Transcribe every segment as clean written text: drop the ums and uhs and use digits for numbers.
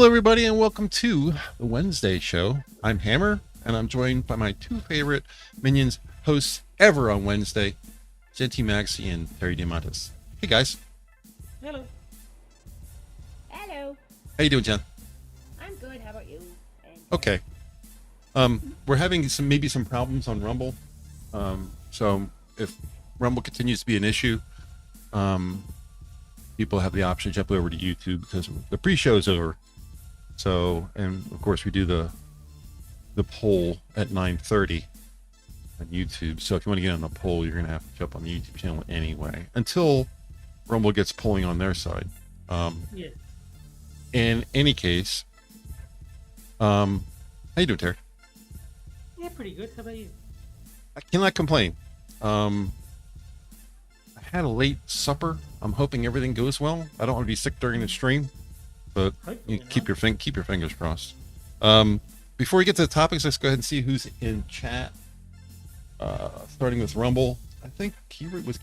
Hello, everybody, and welcome to the Wednesday show. I'm Hammer, and I'm joined by my two favorite Minions hosts ever on Wednesday, Genty Maxi and Terry Diamantis. Hey, guys. Hello. Hello. How you doing, Jen? I'm good. How about you? Okay. We're having maybe some problems on Rumble. So if Rumble continues to be an issue, people have the option to jump over to YouTube because the pre-show is over. So, and of course we do the poll at 9:30 on YouTube. So if you want to get on the poll, you're going to have to jump on the YouTube channel anyway until Rumble gets polling on their side. Yeah. In any case, how you doing, Terry? Yeah, pretty good. How about you? I cannot complain. I had a late supper. I'm hoping everything goes well. I don't want to be sick during the stream, but you keep your fingers crossed. Before we get to the topics, let's go ahead and see who's in chat. Starting with Rumble, I think Keyword was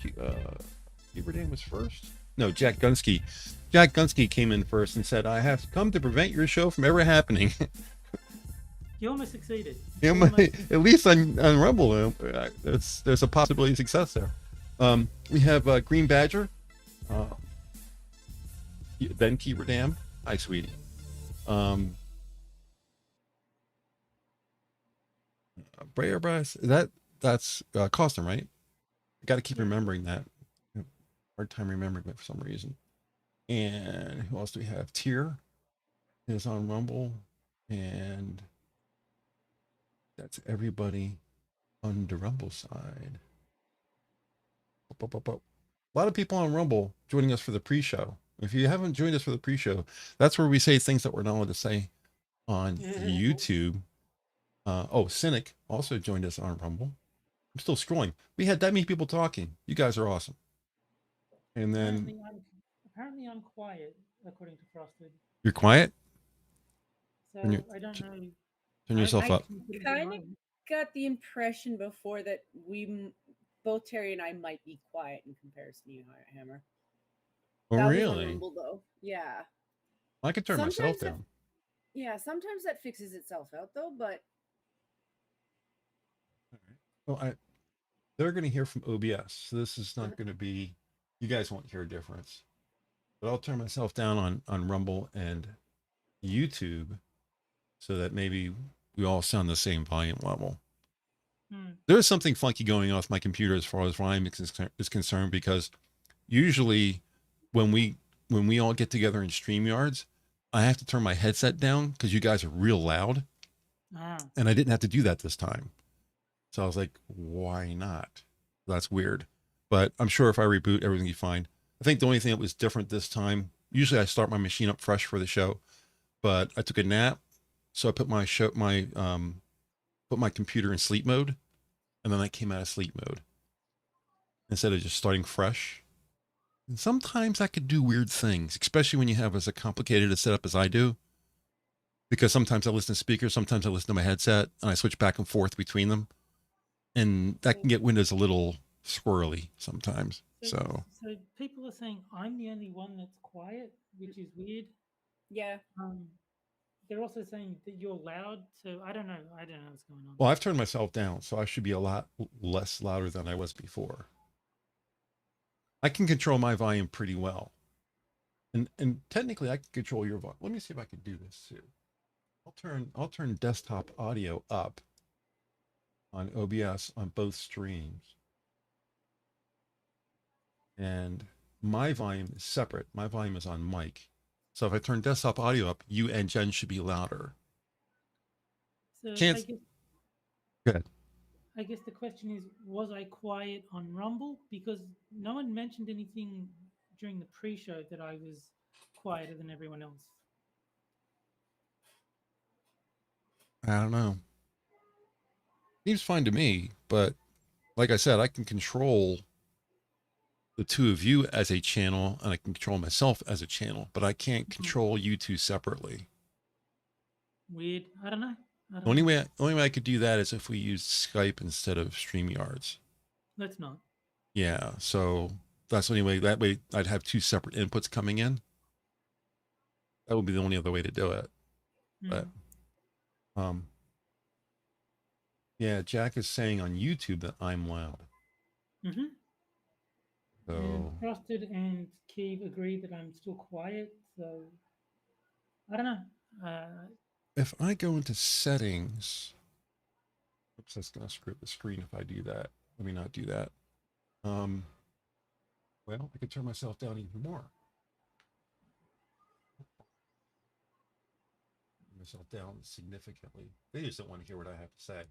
first. No, Jack Gunsky. Jack Gunsky came in first and said, "I have come to prevent your show from ever happening." You almost succeeded. Yeah, at least on Rumble, there's a possibility of success there. We have Green Badger, then Keyword Dam. Hi, sweetie. Brayer Brass, that's Costum, right? I got to keep remembering that. Hard time remembering it for some reason. And who else do we have? Tier is on Rumble, and that's everybody on the Rumble side. A lot of people on Rumble joining us for the pre-show. If you haven't joined us for the pre-show, that's where we say things that we're not allowed to say on YouTube. Cynic also joined us on Rumble. I'm still scrolling. We had that many people talking. You guys are awesome. And then apparently I'm quiet, according to Frosted. You're quiet? So I don't know. Turn yourself up. I kind of got the impression before that both Terry and I might be quiet in comparison to you, Hammer. Oh, that really? Was on Rumble, though. Yeah. I could turn myself down. Yeah, sometimes that fixes itself out, though, but... All right. Well, they're going to hear from OBS, so this is not going to be... You guys won't hear a difference. But I'll turn myself down on Rumble and YouTube so that maybe we all sound the same volume level. There's something funky going on with my computer as far as volume is concerned, because usually when we all get together in StreamYards, I have to turn my headset down because you guys are real loud. And I didn't have to do that this time. So I was like, why not? That's weird. But I'm sure if I reboot, everything will be fine. I think the only thing that was different this time, usually I start my machine up fresh for the show, but I took a nap. So I put my computer in sleep mode, and then I came out of sleep mode instead of just starting fresh. And sometimes I could do weird things, especially when you have as complicated a setup as I do, because sometimes I listen to speakers, sometimes I listen to my headset, and I switch back and forth between them, and that can get Windows a little squirrely sometimes. So people are saying I'm the only one that's quiet, which is weird. Yeah. They're also saying that you're loud, so I don't know what's going on. Well, I've turned myself down, so I should be a lot less louder than I was before. I can control my volume pretty well. And technically I can control your volume. Let me see if I can do this too. I'll turn desktop audio up on OBS on both streams. And my volume is separate. My volume is on mic. So if I turn desktop audio up, you and Jen should be louder. So Go ahead. I guess the question is, was I quiet on Rumble? Because no one mentioned anything during the pre-show that I was quieter than everyone else. I don't know. Seems fine to me, but like I said, I can control the two of you as a channel, and I can control myself as a channel, but I can't control you two separately. Weird. I don't know. Only way I could do that is if we used Skype instead of StreamYards. Let's not. Yeah, so that's the only way. That way I'd have two separate inputs coming in. That would be the only other way to do it. But yeah, Jack is saying on YouTube that I'm loud. Mm-hmm. So And Frosted and Keeve agree that I'm still quiet. So I don't know. if I go into settings, oops, that's gonna screw up the screen if I do that. Let me not do that. Well, I could turn myself down even more. Turn myself down significantly. They just don't want to hear what I have to say.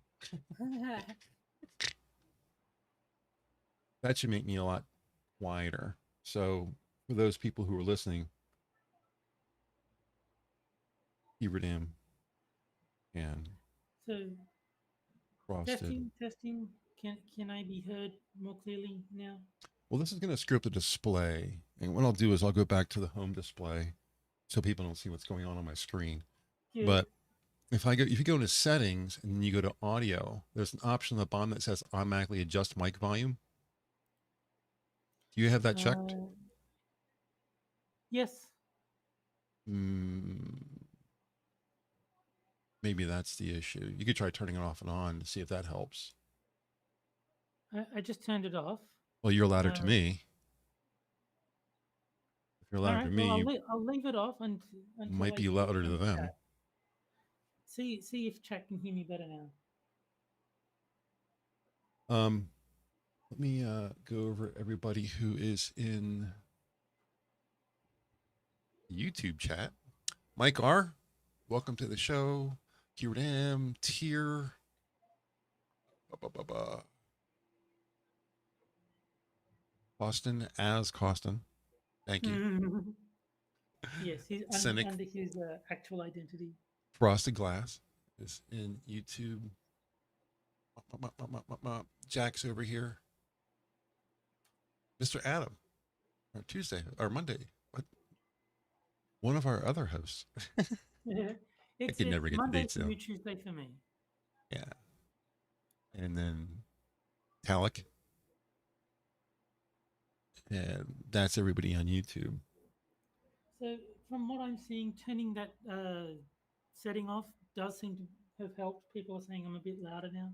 That should make me a lot quieter. So for those people who are listening, Hubert and so Frosted. testing. Can I be heard more clearly now? Well, this is going to screw up the display. And what I'll do is I'll go back to the home display so people don't see what's going on my screen. Good. But if you go into settings and then you go to audio, there's an option on the bottom that says automatically adjust mic volume. Do you have that checked? Yes. Maybe that's the issue. You could try turning it off and on to see if that helps. I just turned it off. Well, you're louder to me. If you're louder to me, well, I'll leave it off until might be louder to them. Chat. See if chat can hear me better now. Let me go over everybody who is in YouTube chat. Mike R, welcome to the show. Q&M, Tier. Costin, thank you. Yes, he's under his actual identity. Frosted Glass is in YouTube. Jack's over here. Mr. Adam, or Tuesday or Monday. What? One of our other hosts. I can never get Monday the dates down. Tuesday for me. Yeah. And then Talik. And that's everybody on YouTube. So from what I'm seeing, turning that setting off does seem to have helped. People are saying I'm a bit louder now.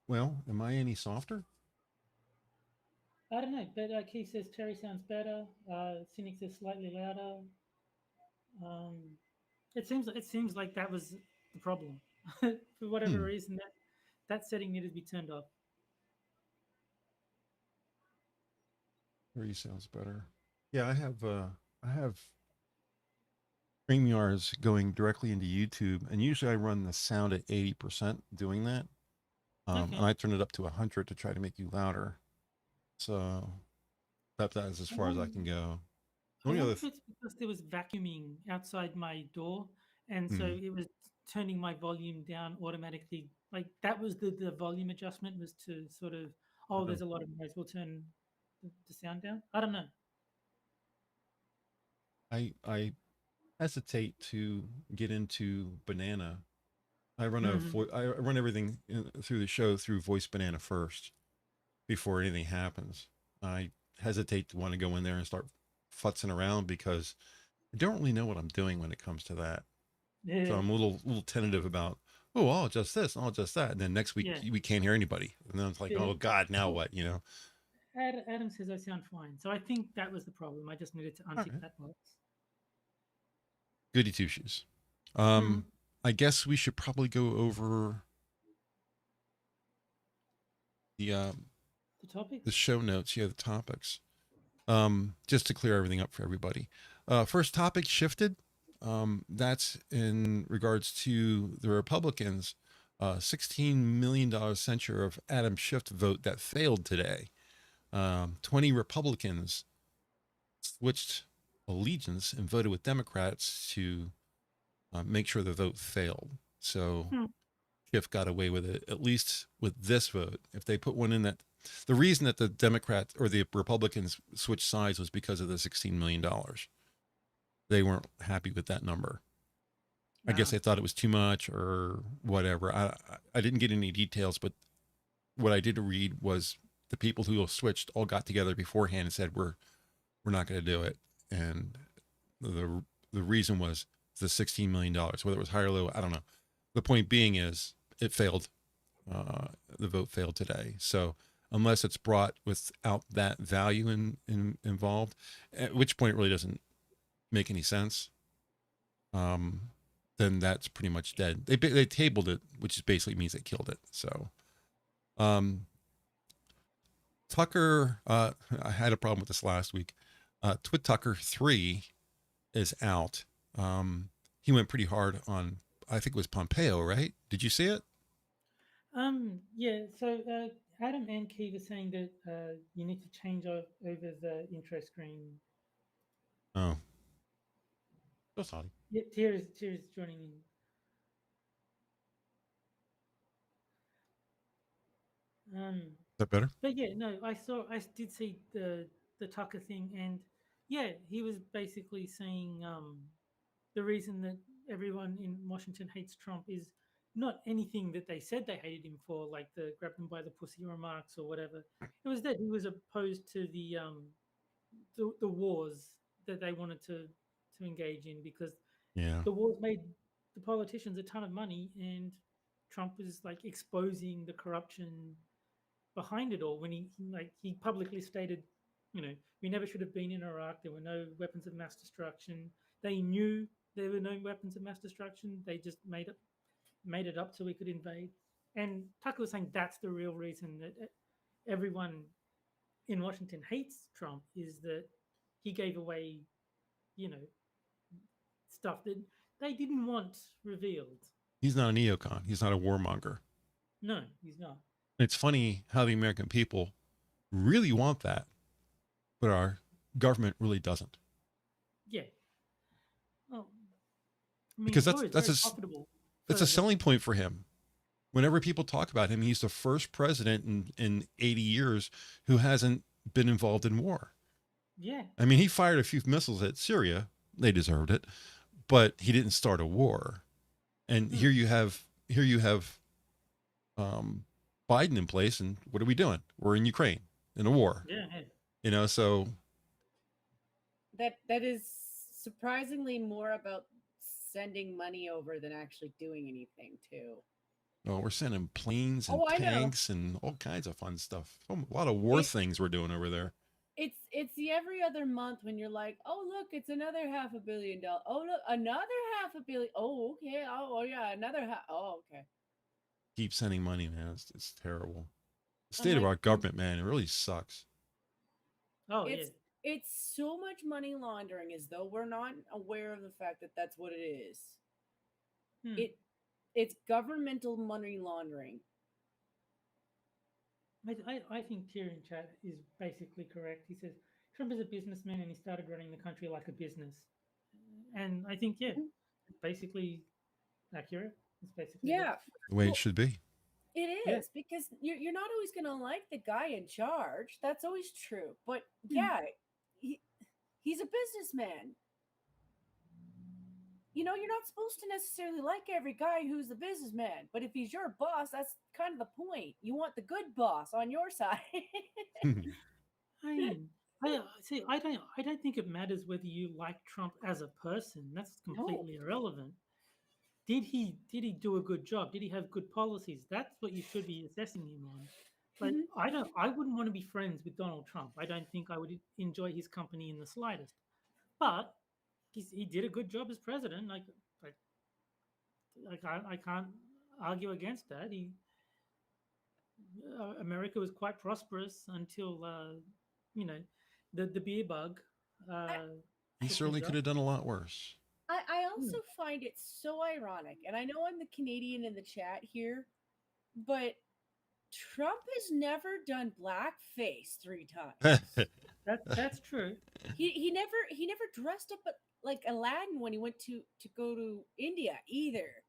Well, am I any softer? I don't know, but Keith says Terry sounds better. Cynic says slightly louder. It seems like that was the problem. For whatever reason, that setting needed to be turned off. Terry sounds better. Yeah, I have StreamYards going directly into YouTube, and usually I run the sound at 80% doing that. And I turn it up to 100 to try to make you louder. So that is as far as I can go. I wonder if it's because there was vacuuming outside my door, and so it was turning my volume down automatically. Like that was the volume adjustment was to sort of, there's a lot of noise, we'll turn the sound down. I don't know. I hesitate to get into Banana. I run I run everything through the show through Voice Banana first before anything happens. I hesitate to want to go in there and start futzing around because I don't really know what I'm doing when it comes to that. Yeah. So I'm a little tentative about, I'll adjust this, I'll adjust that. And then next week we can't hear anybody. And then it's like, oh God, now what, you know? Adam says I sound fine. So I think that was the problem. I just needed to untick that box. Goody two shoes. I guess we should probably go over the topics? The show notes. Yeah, the topics. Just to clear everything up for everybody. First topic, Schiffted. That's in regards to the Republicans' $16 million censure of Adam Schiff vote that failed today. 20 Republicans switched allegiance and voted with Democrats to make sure the vote failed. So Schiff got away with it, at least with this vote. If they put one in that, the reason that the Democrats or the Republicans switched sides was because of the $16 million. They weren't happy with that number. I guess they thought it was too much or whatever. I didn't get any details, but what I did read was the people who switched all got together beforehand and said, we're not going to do it. and the reason was the $16 million. Whether it was high or low, I don't know. The point being is it failed. The vote failed today. So unless it's brought without that value involved, at which point it really doesn't make any sense, then that's pretty much dead. They tabled it, which basically means they killed it. So Tucker, I had a problem with this last week. Twitucker 3 is out. He went pretty hard on, I think it was Pompeo, right? Did you see it? Yeah. So Adam and Key were saying that you need to change over the intro screen. Oh, so sorry. Yeah, Tira's joining in. Is that better? But yeah, no, I did see the Tucker thing, and yeah, he was basically saying the reason that everyone in Washington hates Trump is not anything that they said they hated him for, like the grab them by the pussy remarks or whatever. It was that he was opposed to the wars that they wanted to engage in, because Yeah. the wars made the politicians a ton of money, and Trump was like exposing the corruption behind it all when he publicly stated, we never should have been in Iraq. There were no weapons of mass destruction. They knew there were no weapons of mass destruction. They just made it up so we could invade. And Tucker was saying that's the real reason that everyone in Washington hates Trump, is that he gave away, stuff that they didn't want revealed. He's not a neocon. He's not a warmonger. No, he's not. It's funny how the American people really want that, but our government really doesn't. Yeah. Well, I mean, because that's a selling point for him. Whenever people talk about him, he's the first president in 80 years who hasn't been involved in war. Yeah. I mean, he fired a few missiles at Syria. They deserved it, but he didn't start a war. And here you have Biden in place, and what are we doing? We're in Ukraine in a war. Yeah. So that is surprisingly more about sending money over than actually doing anything too. Oh, we're sending planes and tanks and all kinds of fun stuff. A lot of war things we're doing over there. It's the every other month when you're like, oh look, it's another $500 million. Oh look, another $500 million. Oh okay. Oh yeah, another half. Oh okay. Keep sending money, man. It's terrible. The state of our government, man, it really sucks. Oh, it's so much money laundering, as though we're not aware of the fact that that's what it is. It's governmental money laundering. I think Tier in chat is basically correct. He says Trump is a businessman and he started running the country like a business. And I think, it's basically accurate. It's basically the way it should be. It is, because you're not always going to like the guy in charge. That's always true. But he's a businessman. You're not supposed to necessarily like every guy who's the businessman, but if he's your boss, that's kind of the point. You want the good boss on your side. I don't think it matters whether you like Trump as a person. That's completely irrelevant. Did he do a good job? Did he have good policies? That's what you should be assessing him on. But I wouldn't want to be friends with Donald Trump. I don't think I would enjoy his company in the slightest. But he did a good job as president. I can't argue against that. America was quite prosperous until the beer bug. He certainly could have done a lot worse. I also find it so ironic, and I know I'm the Canadian in the chat here, but Trump has never done blackface 3 times. That's true. He never dressed up like Aladdin when he went to go to India either.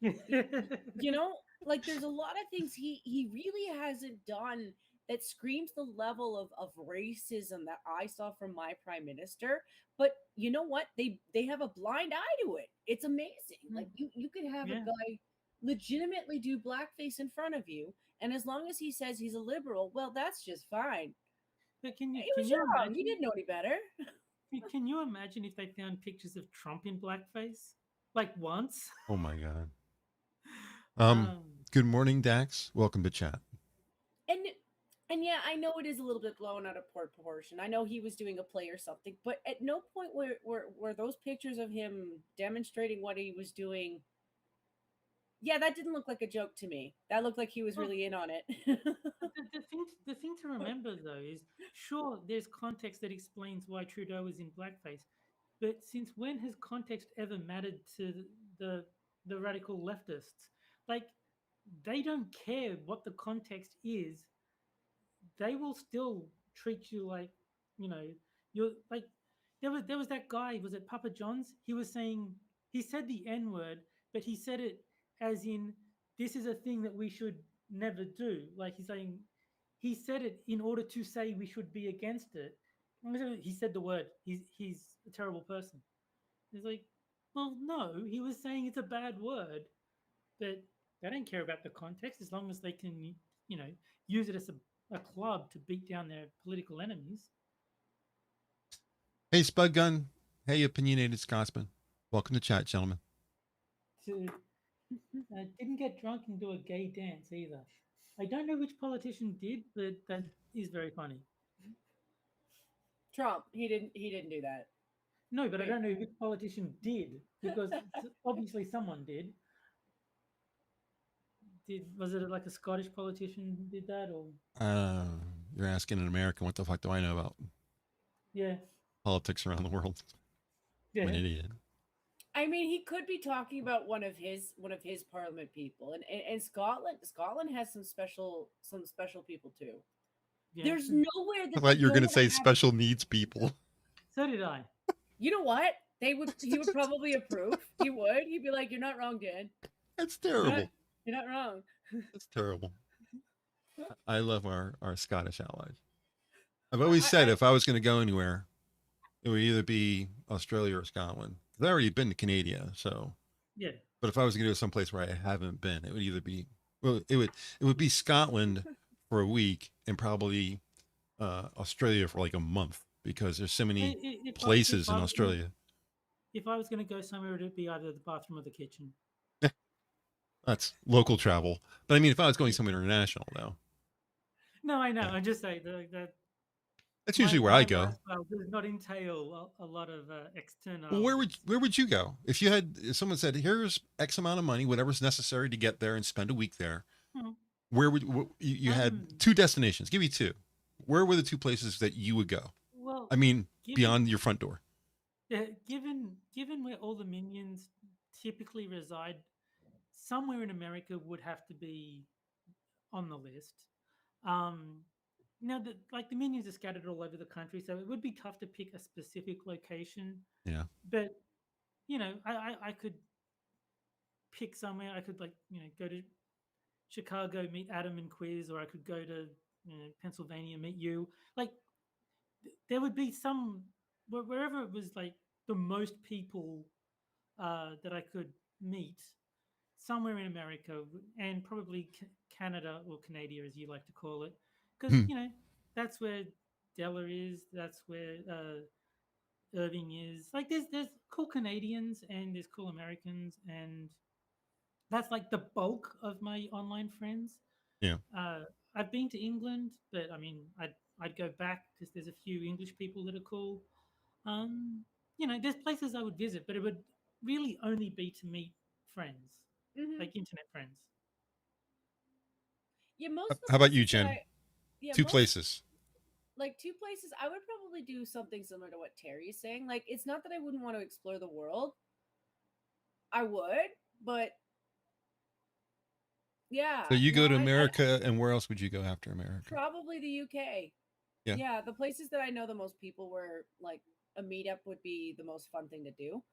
Like there's a lot of things he really hasn't done that screams the level of racism that I saw from my prime minister. But you know what? They have a blind eye to it. It's amazing. Like you could have a guy legitimately do blackface in front of you, and as long as he says he's a liberal, well, that's just fine. But can you wrong. He didn't know any better. Can you imagine if they found pictures of Trump in blackface? Like once? Oh my god. Um, Good morning, Dax. Welcome to chat. And and yeah, I know it is a little bit blown out of proportion. I know he was doing a play or something, but at no point were those pictures of him demonstrating what he was doing. Yeah, that didn't look like a joke to me. That looked like he was well, really in on it. the thing to remember though is sure there's context that explains why Trudeau was in blackface, but since when has context ever mattered to the the radical leftists? Like they don't care what the context is. They will still treat you like, you know, you're like there was that guy, was it Papa John's? He was saying he said the N word, but he said it as in this is a thing that we should never do. Like he's saying he said it in order to say we should be against it. He said the word. He's a terrible person. It's like, well, no, he was saying it's a bad word, but they don't care about the context as long as they can, you know, use it as a club to beat down their political enemies. Hey, Spud Gun. Hey, opinionated Scotsman. Welcome to chat, gentlemen. Didn't get drunk and do a gay dance either. I don't know which politician did, but that is very funny. Trump, he didn't do that. No, but I Wait. don't know which politician did because obviously someone did. Was it like a Scottish politician who did that, or You're asking an American, what the fuck do I know about yeah, politics around the world? yeah. I'm an idiot. I mean, he could be talking about one of his parliament people, and Scotland has some special people too. Yeah. There's nowhere that I thought you were going to say have... special needs people. So did I. You know what? He would probably approve. He would. He'd be like, "You're not wrong, Dan. That's terrible. You're not wrong." That's terrible. I love our Scottish allies. I've always said if I was going to go anywhere, it would either be Australia or Scotland. I've already been to Canada, so Yeah. But if I was going to go someplace where I haven't been, it would either be it would be Scotland for a week and probably Australia for like a month because there's so many places in Australia. If I was going to go somewhere, it would be either the bathroom or the kitchen. That's local travel. But I mean, if I was going somewhere international, though. No, I know. Yeah. I'm just saying that. That's usually where I go. Does not entail a lot of external. Well, where would you go if someone said, "Here's X amount of money, whatever's necessary to get there and spend a week there"? Hmm. Where would you had two destinations? Give me two. Where were the two places that you would go? Well, I mean, beyond your front door. Yeah, given where all the minions typically reside, somewhere in America would have to be on the list. Now, the minions are scattered all over the country, so it would be tough to pick a specific location. Yeah. But I could pick somewhere. I could go to Chicago, meet Adam and Quiz, or I could go to Pennsylvania, meet you. Like there would be some wherever it was like the most people that I could meet somewhere in America and probably Canada or Canada as you like to call it, because that's where Della is. That's where Irving is. Like there's cool Canadians and there's cool Americans, and that's like the bulk of my online friends. Yeah. I've been to England, but I mean, I'd go back because there's a few English people that are cool. There's places I would visit, but it would really only be to meet friends, like internet friends. Yeah, most. How about you, Jen? Two places. Like two places, I would probably do something similar to what Terry's saying. Like, it's not that I wouldn't want to explore the world. I would, but yeah. So you go to America, and where else would you go after America? Probably the UK. Yeah, the places that I know the most people where like a meetup would be the most fun thing to do.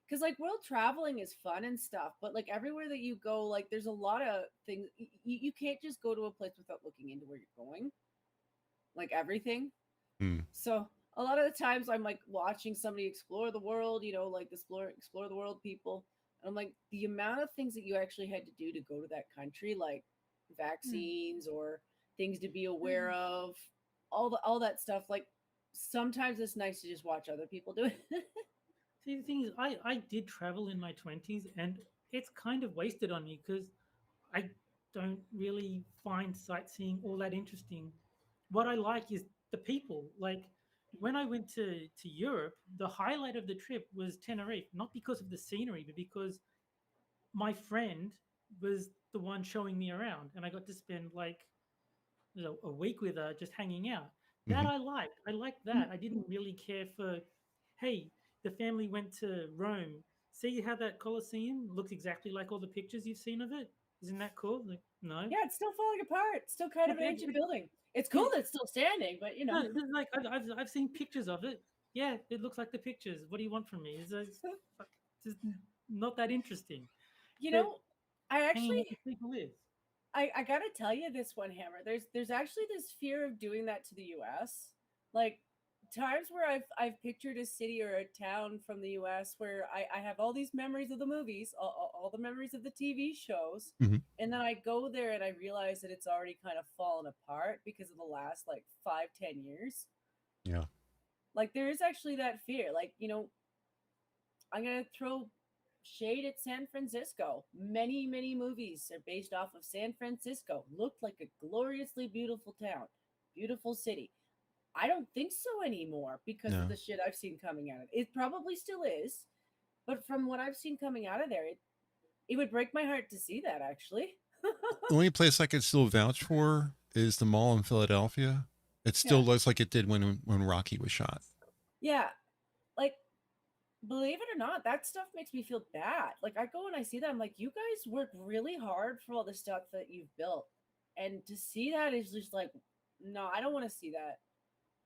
Because like world traveling is fun and stuff, but like everywhere that you go, like there's a lot of things. You can't just go to a place without looking into where you're going. Like everything. So a lot of the times I'm like watching somebody explore the world, like explore the world people. And I'm like, the amount of things that you actually had to do to go to that country, like vaccines or things to be aware of, all that stuff. Like sometimes it's nice to just watch other people do it. See, the thing is, I did travel in my 20s, and it's kind of wasted on me because I don't really find sightseeing all that interesting. What I like is the people. Like when I went to Europe, the highlight of the trip was Tenerife, not because of the scenery, but because my friend was the one showing me around, and I got to spend like a week with her just hanging out. That Mhm. I liked. I liked that. I didn't really care for, hey, the family went to Rome. See how that Colosseum looks exactly like all the pictures you've seen of it? Isn't that cool? Like, no. Yeah, it's still falling apart. It's still kind of an ancient building. It's cool that it's still standing, but you know. No, like I've seen pictures of it. Yeah, it looks like the pictures. What do you want from me? It's just not that interesting. You But know, I hanging actually out with people is. I gotta tell you this one, Hammer. There's actually this fear of doing that to the US. Like times where I've pictured a city or a town from the US where I have all these memories of the movies, all the memories of the TV shows, Mhm. and then I go there and I realize that it's already kind of fallen apart because of the last like 5-10 years. Yeah. Like there is actually that fear. Like, you know, I'm gonna throw shade at San Francisco. Many movies are based off of San Francisco. Looked like a gloriously beautiful town, beautiful city. I don't think so anymore because of No. the shit I've seen coming out of it. It probably still is, but from what I've seen coming out of there, it would break my heart to see that actually. The only place I could still vouch for is the mall in Philadelphia. It still Yeah. looks like it did when Rocky was shot. Yeah, like believe it or not, that stuff makes me feel bad. Like I go and I see that, I'm like, you guys work really hard for all the stuff that you've built, and to see that is just like, no, I don't want to see that.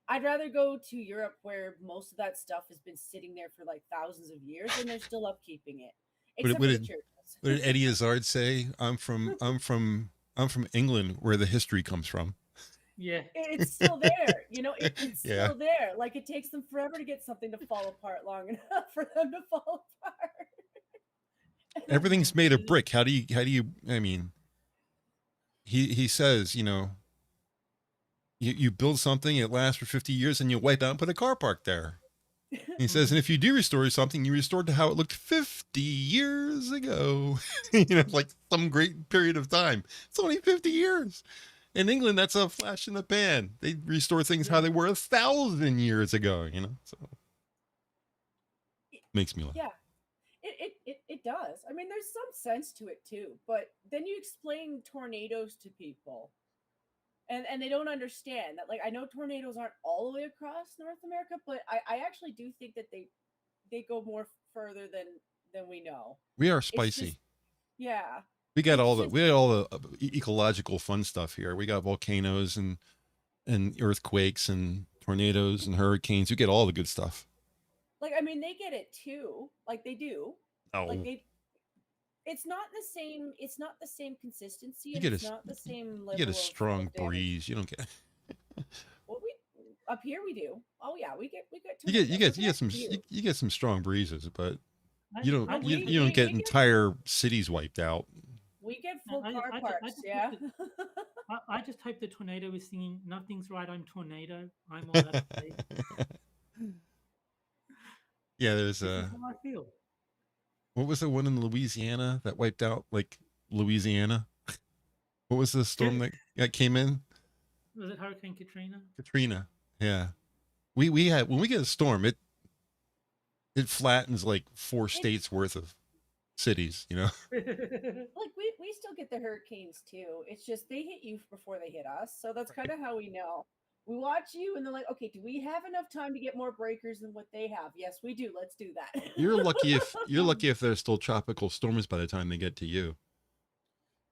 I'd rather go to Europe where most of that stuff has been sitting there for like thousands of years and they're still upkeeping it, What did, except what for the did, churches. what did Eddie Izzard say? I'm from England, where the history comes from. Yeah. It's still there, you know. It's Yeah. still there. Like it takes them forever to get something to fall apart long enough for them to fall apart. Everything's made of brick. How do you, I mean, he says, you build something, it lasts for 50 years, and you wipe out and put a car park there. He says, and if you do restore something, you restore it to how it looked 50 years ago. Like some great period of time. It's only 50 years. In England, that's a flash in the pan. They restore things how they were 1,000 years ago, so makes me laugh. Yeah, it does. I mean, there's some sense to it too, but then you explain tornadoes to people, and they don't understand that. Like, I know tornadoes aren't all the way across North America, but I actually do think that they go more further than we know. We are It's spicy. just, yeah, We got it's all the just we got all the ecological fun stuff here. We got volcanoes and earthquakes and tornadoes and hurricanes. You get all the good stuff. like, I mean, they get it too. Like they do. Like Oh, it's not the same. It's not the same consistency, you and get it's a not the same you level get a of strong damage. breeze. You don't get Well, we up here we do. Oh yeah, we get you get some strong breezes, but you I, don't I, you, just, you don't get we get- entire cities wiped out. we get full I- car I- I parks. just Yeah. I just hope the tornado is singing "Nothing's Right, I'm Tornado." I'm all out of place. Yeah, there's This is how I feel. what was the one in Louisiana that wiped out like Louisiana? What was the storm that came in? Was it Hurricane Katrina? Katrina. Yeah. We had, when we get a storm, it flattens like 4 states worth of cities, Like we still get the hurricanes too. It's just they hit you before they hit us. So that's kind of how we know. We watch you and they're like, okay, do we have enough time to get more breakers than what they have? Yes, we do. Let's do that. You're lucky if there's still tropical storms by the time they get to you.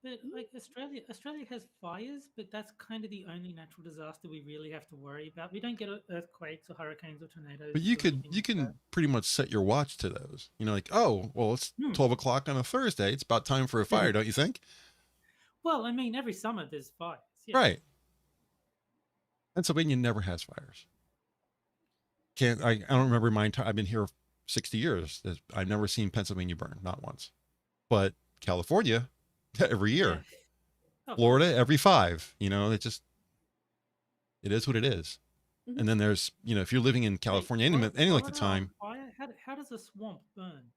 But like Australia has fires, but that's kind of the only natural disaster we really have to worry about. We don't get earthquakes or hurricanes or tornadoes. But you or can anything like can that. pretty much set your watch to those. Like, oh, well, it's 12 o'clock on a Thursday. It's about time for a fire, don't you think? Well, I mean, every summer there's fires. Yeah. Right. Pennsylvania never has fires. I don't remember my entire, I've been here 60 years. I've never seen Pennsylvania burn, not once. But California, every year. Oh, Florida, every 5. It is what it is. Mhm. And then there's, if you're living in Wait, California any length of Florida time, on fire? How does a swamp burn?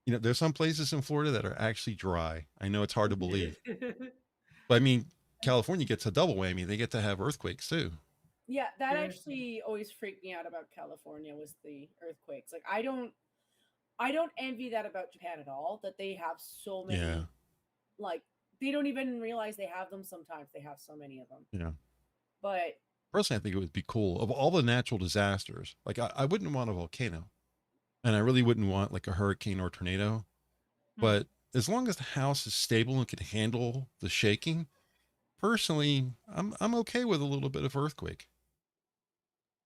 there's some places in Florida that are actually dry. I know it's hard to believe, Yeah. but I mean, California gets a double whammy. They get to have earthquakes too. Yeah, that Yeah. actually always freaked me out about California was the earthquakes. Like I don't envy that about Japan at all, that they have so Yeah. many, like they don't even realize they have them sometimes. They have so many of them. Yeah. But Personally, I think it would be cool of all the natural disasters. Like I wouldn't want a volcano, and I really wouldn't want like a hurricane or tornado. But as long as the house is stable and can handle the shaking, personally, I'm okay with a little bit of earthquake.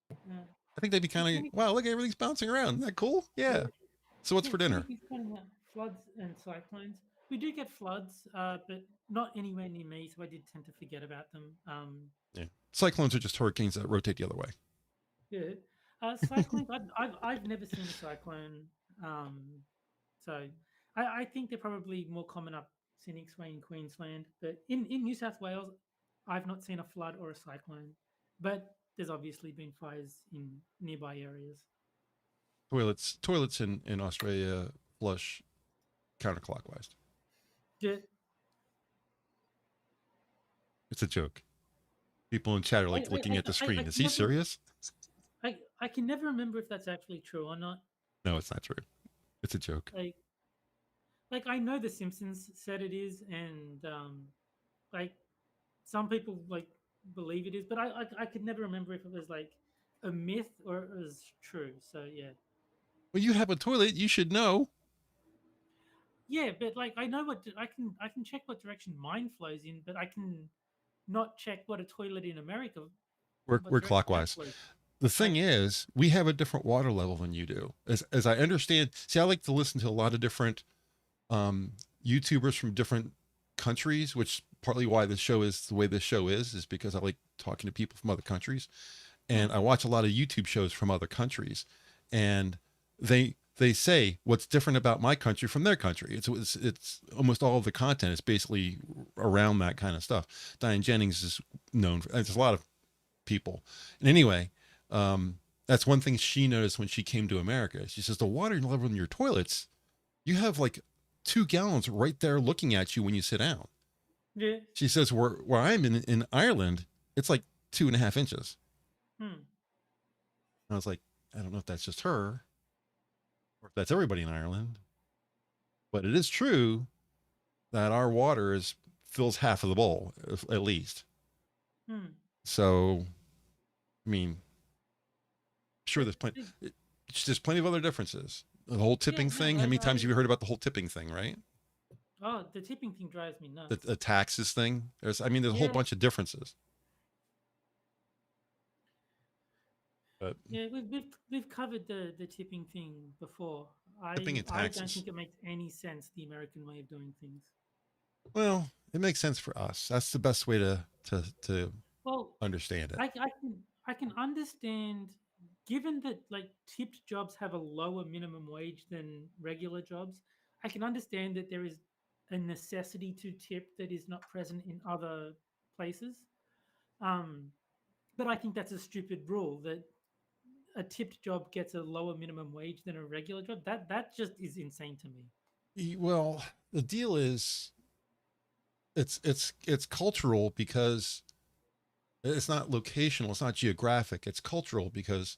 Yeah. I think they'd be kind of, wow, look, everything's bouncing around. Isn't that cool? Yeah. So what's for dinner? Floods and cyclones. We do get floods, but not anywhere near me, so I did tend to forget about them. Yeah. Cyclones are just hurricanes that rotate the other way. Yeah. Cyclones, I've never seen a cyclone. So I think they're probably more common up scenic way in Queensland. But in New South Wales, I've not seen a flood or a cyclone. But there's obviously been fires in nearby areas. Toilets in Australia flush counterclockwise. Yeah. It's a joke. People in chat are like looking at the screen. Is he serious? I can never remember if that's actually true or not. No, it's not true. It's a joke. Like I know The Simpsons said it is, and like some people like believe it is, but I could never remember if it was like a myth or it was true. So yeah. Well, you have a toilet. You should know. Yeah, but like I know what I can check what direction mine flows in, but I can not check what a toilet in America. We're clockwise. The thing is, we have a different water level than you do. As I understand, see, I like to listen to a lot of different YouTubers from different countries, which partly why this show is the way this show is because I like talking to people from other countries, and I watch a lot of YouTube shows from other countries, and they say what's different about my country from their country. It's almost all of the content is basically around that kind of stuff. Diane Jennings is known for, there's a lot of people, and anyway, that's one thing she noticed when she came to America. She says the water level in your toilets, you have like 2 gallons right there looking at you when you sit down. Yeah. She says where I'm in Ireland, it's like 2.5 inches. I was like, I don't know if that's just her or if that's everybody in Ireland, but it is true that our water fills half of the bowl at least. So, I mean, sure, there's plenty of other differences. The whole tipping thing. How many times have you heard about the whole tipping thing, right? Oh, the tipping thing drives me nuts. The taxes thing. There's a whole bunch of differences. But yeah, we've covered the tipping thing before. Tipping and I taxes. don't think it makes any sense, the American way of doing things. Well, it makes sense for us. That's the best way to understand it. I can understand, given that like tipped jobs have a lower minimum wage than regular jobs. I can understand that there is a necessity to tip that is not present in other places. But I think that's a stupid rule that a tipped job gets a lower minimum wage than a regular job. That just is insane to me. Well, the deal is it's cultural because it's not locational, it's not geographic, it's cultural because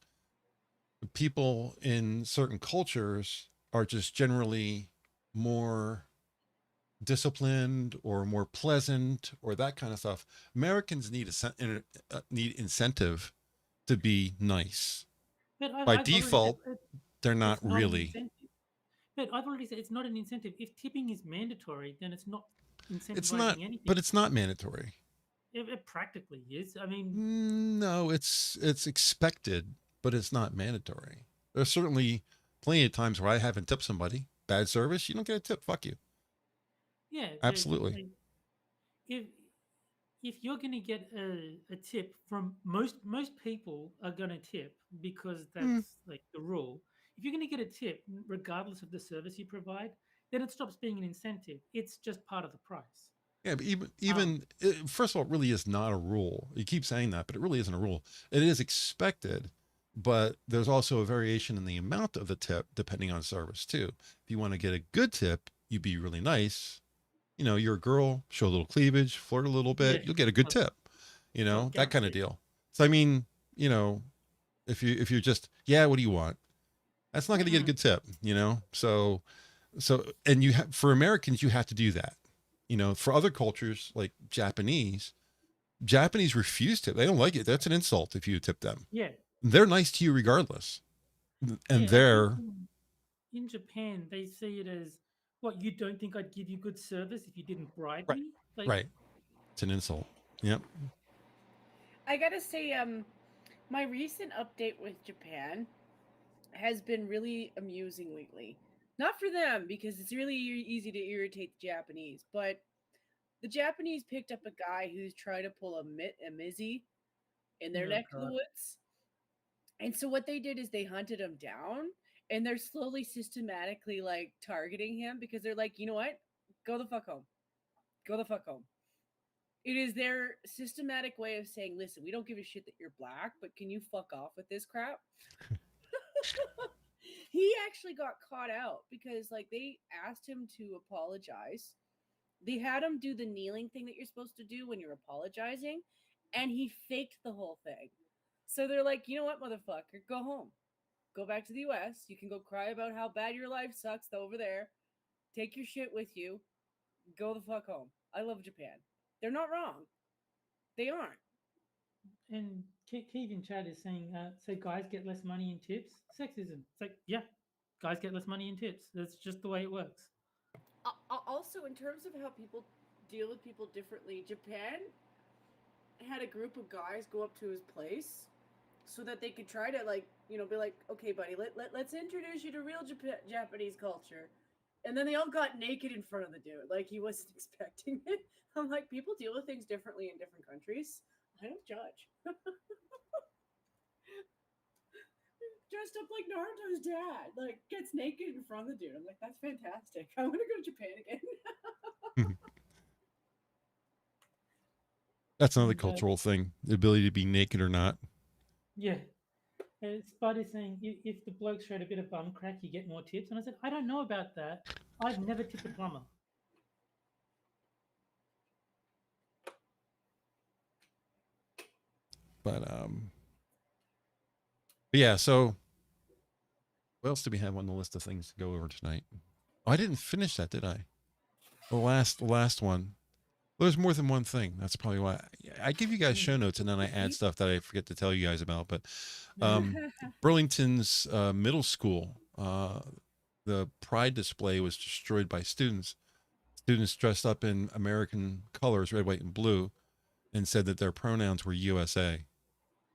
people in certain cultures are just generally more disciplined or more pleasant or that kind of stuff. Americans need need incentive to be nice. But by default, they're not really. But I've already said it's not an incentive. If tipping is mandatory, then it's not incentivizing it's not, anything. But it's not mandatory. It practically is. I mean, no, it's expected, but it's not mandatory. There's certainly plenty of times where I haven't tipped somebody. Bad service, you don't get a tip. Fuck you. Yeah, absolutely. If you're going to get a tip from most people are going to tip because that's like the rule. If you're going to get a tip, regardless of the service you provide, then it stops being an incentive. It's just part of the price. Yeah, but even first of all, it really is not a rule. You keep saying that, but it really isn't a rule. It is expected, but there's also a variation in the amount of the tip depending on service too. If you want to get a good tip, you be really nice. You know, you're a girl, show a little cleavage, flirt a little bit, Yeah. you'll get a good tip. You know, that kind of deal. So I mean, you know, if you're just, yeah, what do you want? That's not going to get a good tip, you know? So and you have, for Americans, you have to do that. You know, for other cultures like Japanese refuse tip. They don't like it. That's an insult if you tip them. Yeah. They're nice to you regardless. And Yeah, they're in Japan, they see it as, what, you don't think I'd give you good service if you didn't bribe right. me? Like, Right. It's an insult. Yep. I gotta say, my recent update with Japan has been really amusing lately. Not for them, because it's really easy to irritate the Japanese, but the Japanese picked up a guy who's trying to pull a Mizzy in their neck of the woods. And so what they did is they hunted him down, and they're slowly systematically like targeting him because they're like, you know what? Go the fuck home. Go the fuck home. It is their systematic way of saying, listen, we don't give a shit that you're black, but can you fuck off with this crap? He actually got caught out because like they asked him to apologize. They had him do the kneeling thing that you're supposed to do when you're apologizing, and he faked the whole thing. So they're like, you know what, motherfucker, go home. Go back to the US. You can go cry about how bad your life sucks over there. Take your shit with you. Go the fuck home. I love Japan. They're not wrong. They aren't. and Keith in chat is saying, so guys get less money in tips? Sexism. It's like, yeah, guys get less money in tips. That's just the way it works. Also, in terms of how people deal with people differently, Japan had a group of guys go up to his place so that they could try to, like, you know, be like, okay, buddy, let's introduce you to real Japanese culture. And then they all got naked in front of the dude. Like, he wasn't expecting it. I'm like, people deal with things differently in different countries. I don't judge. Dressed up like Naruto's dad, like, gets naked in front of the dude. I'm like, that's fantastic. I want to go to Japan again. That's another cultural thing, the ability to be naked or not. Yeah. Spud is saying, if the bloke showed a bit of bum crack, you get more tips. And I said, I don't know about that. I've never tipped a plumber. But yeah, so what else do we have on the list of things to go over tonight? Oh, I didn't finish that, did I? The last one. Well, there's more than one thing. That's probably why I give you guys show notes and then I add stuff that I forget to tell you guys about. But Burlington's middle school, the pride display was destroyed by students. Students dressed up in American colors, red, white, and blue, and said that their pronouns were USA.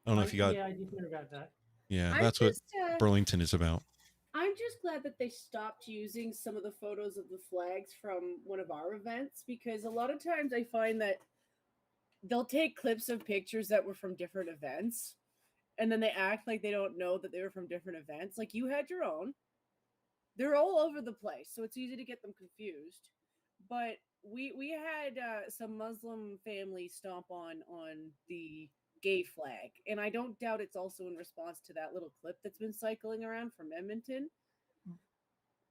I don't know if you got. Yeah, I did hear about that. Yeah, that's what Burlington is about. I'm just glad that they stopped using some of the photos of the flags from one of our events, because a lot of times I find that they'll take clips of pictures that were from different events and then they act like they don't know that they were from different events. Like, you had your own. They're all over the place, so it's easy to get them confused. But we had some Muslim families stomp on the gay flag, and I don't doubt it's also in response to that little clip that's been cycling around from Edmonton,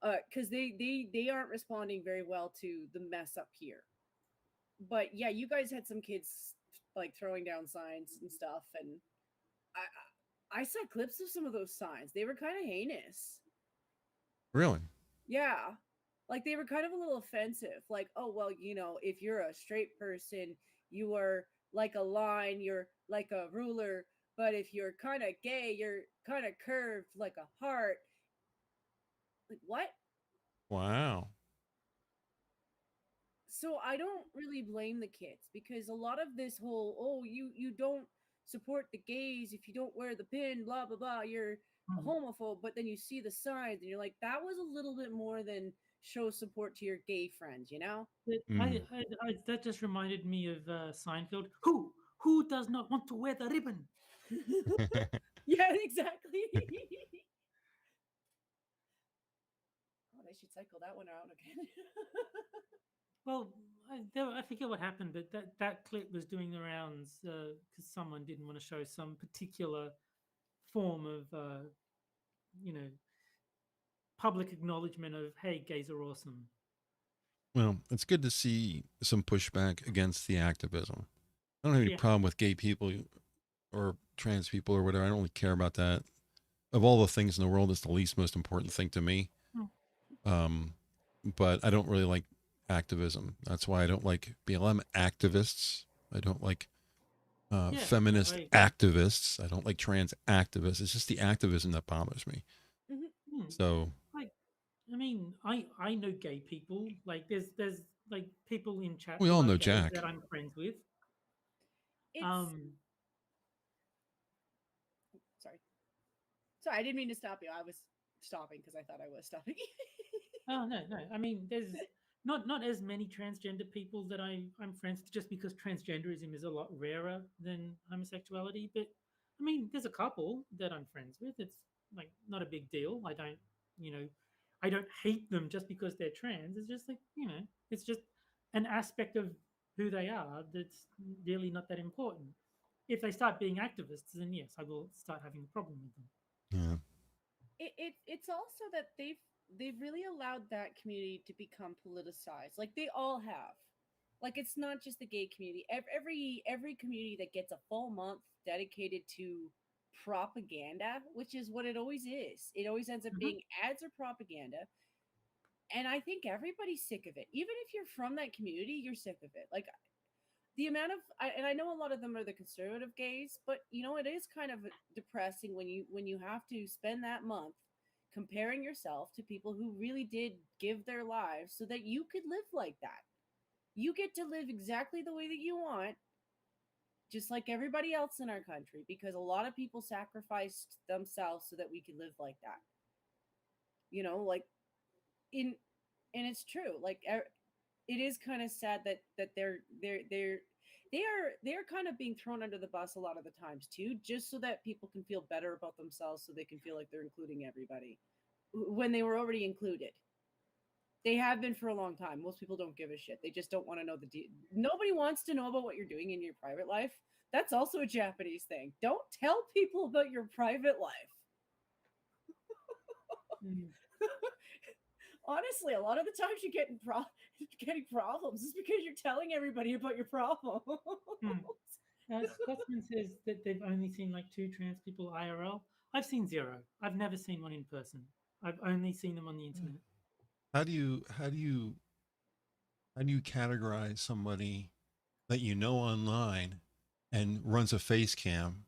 because they aren't responding very well to the mess up here. But yeah, you guys had some kids like throwing down signs and stuff, and I saw clips of some of those signs. They were kind of heinous. Really? Yeah. Like, they were kind of a little offensive. Like, oh, well, you know, if you're a straight person, you are like a line, you're like a ruler. But if you're kind of gay, you're kind of curved like a heart. Like, what? Wow. So I don't really blame the kids, because a lot of this whole, oh, you don't support the gays if you don't wear the pin, blah, blah, blah, you're a homophobe. But then you see the signs and you're like, that was a little bit more than show support to your gay friends, you know? That just reminded me of Seinfeld. Who does not want to wear the ribbon? Yeah, exactly. Oh, they should cycle that one out again. Well, I forget what happened, but that clip was doing the rounds because someone didn't want to show some particular form of, you know, public acknowledgement of, hey, gays are awesome. Well, it's good to see some pushback against the activism. I don't have any Yeah. problem with gay people or trans people or whatever. I don't really care about that. Of all the things in the world, it's the least most important thing to me. But I don't really like activism. That's why I don't like BLM activists. I don't like feminist activists. I don't like trans activists. It's just the activism that bothers me. Mm-hmm. So, I mean, I know gay people. Like, there's like people in chat. We who all are know gay Jack. that I'm friends with. Sorry, I didn't mean to stop you. I was stopping because I thought I was stopping. Oh no. I mean, there's not as many transgender people that I'm friends with, just because transgenderism is a lot rarer than homosexuality. But I mean, there's a couple that I'm friends with. It's like not a big deal. I don't hate them just because they're trans. It's just like, it's just an aspect of who they are that's really not that important. If they start being activists, then yes, I will start having a problem with them. Yeah. It's also that they've really allowed that community to become politicized. Like they all have. Like it's not just the gay community. Every community that gets a full month dedicated to propaganda, which is what it always is. It always ends up being ads or propaganda. And I think everybody's sick of it. Even if you're from that community, you're sick of it. Like the amount of and I know a lot of them are the conservative gays, but it is kind of depressing when you have to spend that month comparing yourself to people who really did give their lives so that you could live like that. You get to live exactly the way that you want, just like everybody else in our country, because a lot of people sacrificed themselves so that we could live like that. Like in and it's true. Like it is kind of sad that they're kind of being thrown under the bus a lot of the times too, just so that people can feel better about themselves, so they can feel like they're including everybody when they were already included. They have been for a long time. Most people don't give a shit. They just don't want to know nobody wants to know about what you're doing in your private life. That's also a Japanese thing. Don't tell people about your private life. Honestly, a lot of the times you're getting problems is because you're telling everybody about your problem. Scotsman says that they've only seen like 2 trans people IRL. I've seen 0. I've never seen one in person. I've only seen them on the internet. How do you categorize somebody that you know online and runs a face cam?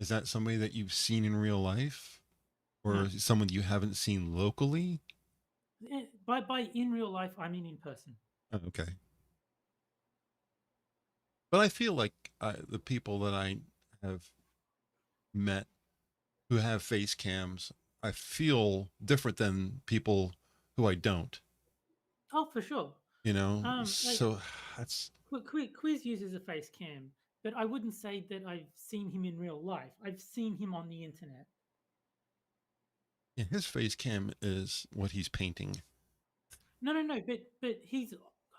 Is that somebody that you've seen in real life, or someone you haven't seen locally? By in real life, I mean in person. Oh, okay. But I feel like the people that I have met who have face cams, I feel different than people who I don't. Oh, for sure. So that's Quiz uses a face cam, but I wouldn't say that I've seen him in real life. I've seen him on the internet. Yeah, his face cam is what he's painting. No, but he's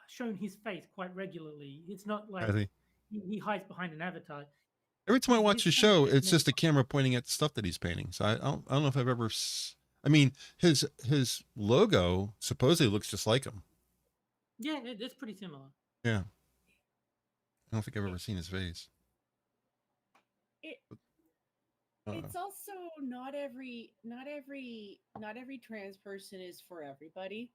shown his face quite regularly. It's not like he hides behind an avatar. Every time I watch the show, it's just a camera pointing at the stuff that he's painting. So I don't know if I've ever. I mean, his logo supposedly looks just like him. Yeah, it's pretty similar. Yeah, I don't think I've ever seen his face. It's also not every trans person is for everybody.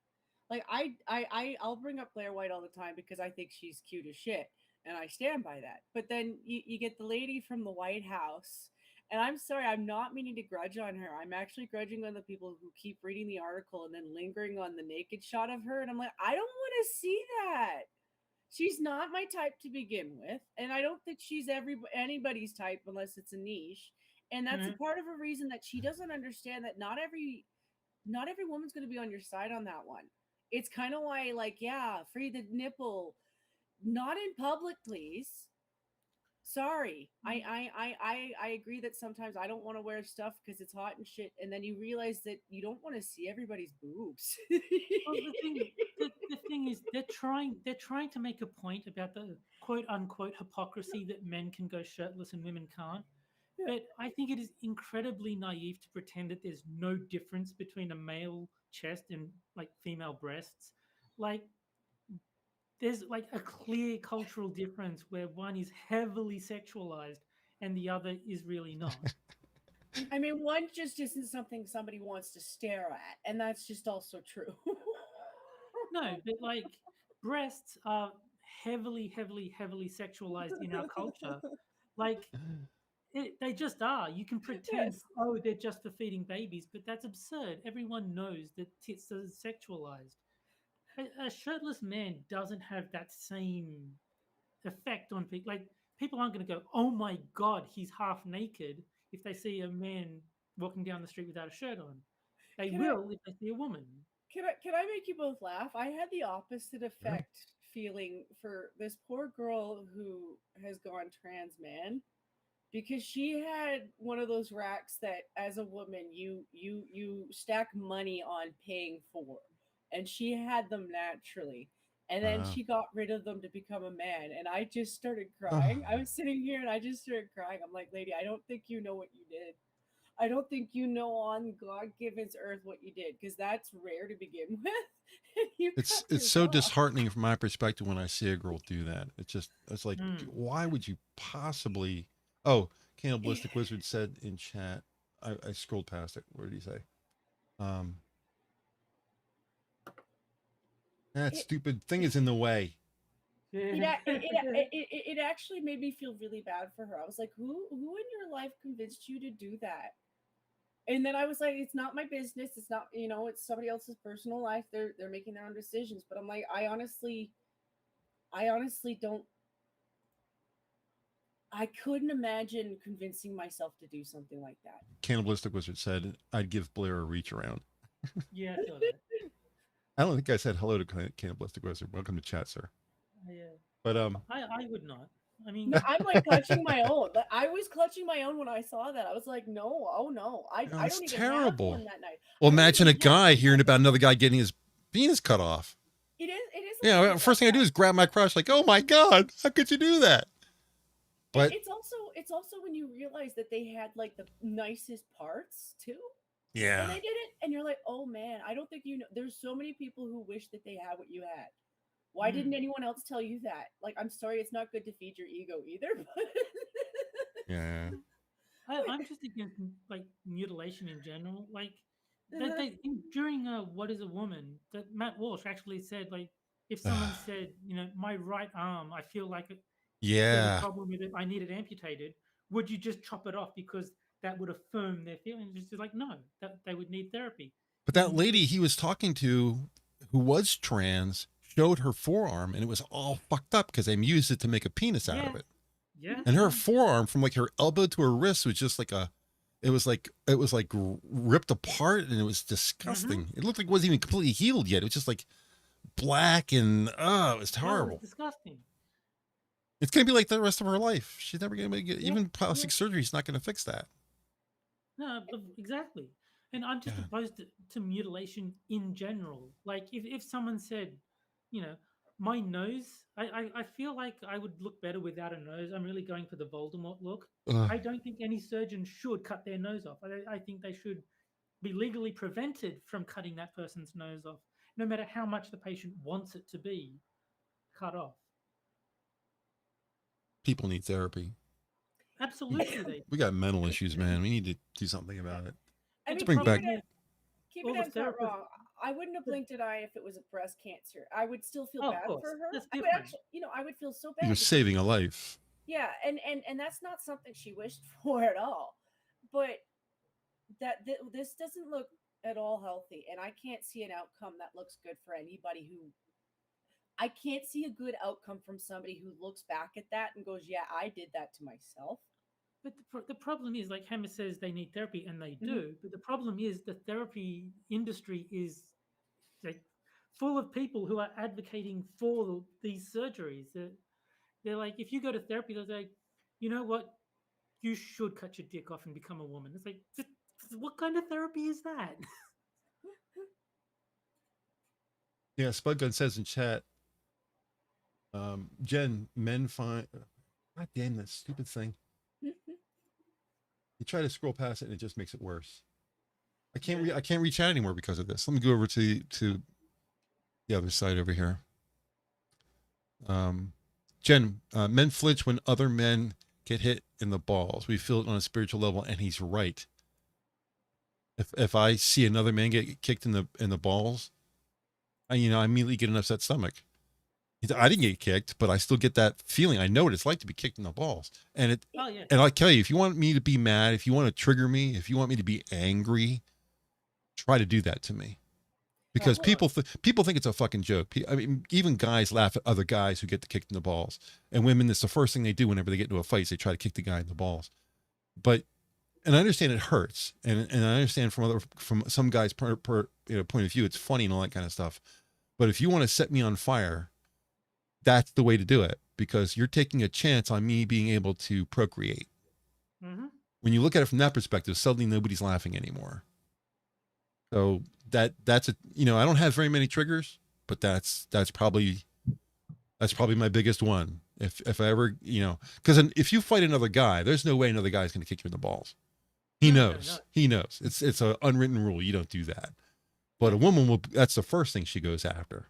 Like I'll bring up Blair White all the time because I think she's cute as shit, and I stand by that. But then you get the lady from the White House, and I'm sorry, I'm not meaning to grudge on her. I'm actually grudging on the people who keep reading the article and then lingering on the naked shot of her, and I'm like, I don't want to see that. She's not my type to begin with, and I don't think she's anybody's type unless it's a niche. And that's a part of a reason that she doesn't understand that not every woman's going to be on your side on that one. It's kind of why, like, yeah, free the nipple, not in public, please. Sorry. I agree that sometimes I don't want to wear stuff because it's hot and shit, and then you realize that you don't want to see everybody's boobs. Well, the thing is, they're trying to make a point about the quote unquote hypocrisy that men can go shirtless and women can't. But I think it is incredibly naive to pretend that there's no difference between a male chest and like female breasts. Like there's like a clear cultural difference where one is heavily sexualized and the other is really not. I mean, one just isn't something somebody wants to stare at, and that's just also true. No, but like breasts are heavily sexualized in our culture. Like they just are. You can pretend, Yes. oh, they're just for feeding babies, but that's absurd. Everyone knows that tits are sexualized. A shirtless man doesn't have that same effect on people. Like people aren't going to go, "Oh my god, he's half naked," if they see a man walking down the street without a shirt on. They Can I will if they see a woman. can I make you both laugh? I had the opposite Yeah. effect feeling for this poor girl who has gone trans man because she had one of those racks that as a woman you stack money on paying for, and she had them naturally, and then Wow. she got rid of them to become a man, and I just started crying. I was sitting here and I just started crying. I'm like, lady, I don't think you know what you did. I don't think you know on God-given's earth what you did, because that's rare to begin with. And you cut It's yours so off. disheartening from my perspective when I see a girl do that. It's like, Mm. why would you possibly? Oh, Cannibalistic Wizard said in chat. I scrolled past it. What did he say? That It, stupid thing is in the way. it actually made me feel really bad for her. I was like, who in your life convinced you to do that? And then I was like, it's not my business. It's not, it's somebody else's personal life. They're making their own decisions. But I'm like, I honestly don't. I couldn't imagine convincing myself to do something like that. Cannibalistic Wizard said, "I'd give Blair a reach around." Yeah, I saw that. I don't think I said hello to Cannibalistic Wizard. Welcome to chat, sir. Yeah. But I would not. I mean, No, I'm like clutching my own. I was clutching my own when I saw that. I was like, no, oh no, I it's don't even terrible. have one that night. Well, I don't imagine a even have guy one hearing that about night. another guy getting his penis cut off. It is. a Yeah, little bit first thing I like do that. is grab my crotch, like, "Oh my god, how could you do that?" But It's also when you realize that they had like the nicest parts too. yeah, When they did it, and you're like, oh man, I don't think you know. There's so many people who wish that they had what you had. Why didn't anyone else tell you that? Like, I'm sorry, it's not good to feed your ego either. But yeah. I'm just against like mutilation in general. Like during What Is a Woman, that Matt Walsh actually said like if someone said, my right arm, I feel like there's a Yeah. problem with it, I need it amputated, would you just chop it off because that would affirm their feelings? It's just like no, that they would need therapy. But that lady he was talking to, who was trans, showed her forearm, and it was all fucked up because they used it to make a penis out of it. Yeah. And her forearm, from like her elbow to her wrist, was just like it was like ripped apart, and it was disgusting. It looked like it wasn't even completely healed yet. It was just like black, and it was horrible. It's disgusting. It's gonna be like the rest of her life. She's never gonna make it. Even plastic surgery is not gonna fix that. No, exactly. And I'm just opposed to mutilation in general. Like if someone said, my nose, I feel like I would look better without a nose. I'm really going for the Voldemort look. I don't think any surgeon should cut their nose off. I think they should be legally prevented from cutting that person's nose off, no matter how much the patient wants it to be cut off. People need therapy. Absolutely. We got mental issues, man. We need to do something about it. I mean, bring back. Keep it not wrong. I wouldn't have blinked an eye if it was a breast cancer. I would still feel bad for her. I would actually, I would feel so bad. You're saving a life. Yeah, and that's not something she wished for at all. But this doesn't look at all healthy, and I can't see an outcome that looks good for anybody who. I can't see a good outcome from somebody who looks back at that and goes, "Yeah, I did that to myself." But the problem is, like Hammer says, they need therapy, and they do. But the problem is the therapy industry is like full of people who are advocating for these surgeries. They're like, if you go to therapy, they're like, you know what? You should cut your dick off and become a woman. It's like, what kind of therapy is that? Yeah, Spudgun says in chat, Jen, men find. God damn that stupid thing. You try to scroll past it and it just makes it worse. I can't reach out anymore because of this. Let me go over to the other side over here. Jen, men flinch when other men get hit in the balls. We feel it on a spiritual level, and he's right. If I see another man get kicked in the balls, I immediately get an upset stomach. I didn't get kicked, but I still get that feeling. I know what it's like to be kicked in the balls. And and I'll tell you, if you want me to be mad, if you want to trigger me, if you want me to be angry, try to do that to me. Because people think it's a fucking joke. I mean, even guys laugh at other guys who get kicked in the balls. And women, it's the first thing they do whenever they get into a fight is they try to kick the guy in the balls. And I understand it hurts. And I understand from some guys' point of view, it's funny and all that kind of stuff. But if you want to set me on fire, that's the way to do it, because you're taking a chance on me being able to procreate. Mm-hmm. When you look at it from that perspective, suddenly nobody's laughing anymore. So that's I don't have very many triggers, but that's probably my biggest one. If I ever, because if you fight another guy, there's no way another guy's going to kick you in the balls. He knows. He knows. It's an unwritten rule. You don't do that. But a woman will. That's the first thing she goes after.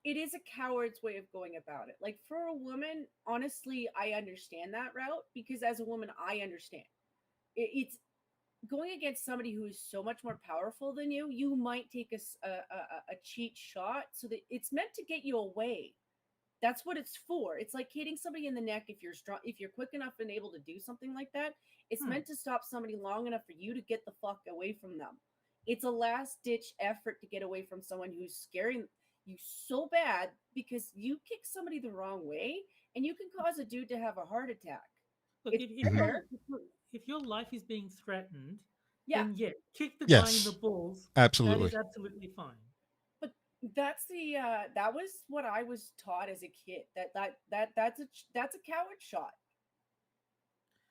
It is a coward's way of going about it. Like, for a woman, honestly, I understand that route, because as a woman, I understand. It's going against somebody who is so much more powerful than you. You might take a cheat shot, so that it's meant to get you away. That's what it's for. It's like hitting somebody in the neck. If you're strong, if you're quick enough and able to do something like that, it's meant to stop somebody long enough for you to get the fuck away from them. It's a last ditch effort to get away from someone who's scaring you so bad, because you kick somebody the wrong way and you can cause a dude to have a heart attack. Look, if your life is being threatened, then kick the guy in the balls. Absolutely. That is absolutely fine. But that's that was what I was taught as a kid. That's a coward shot.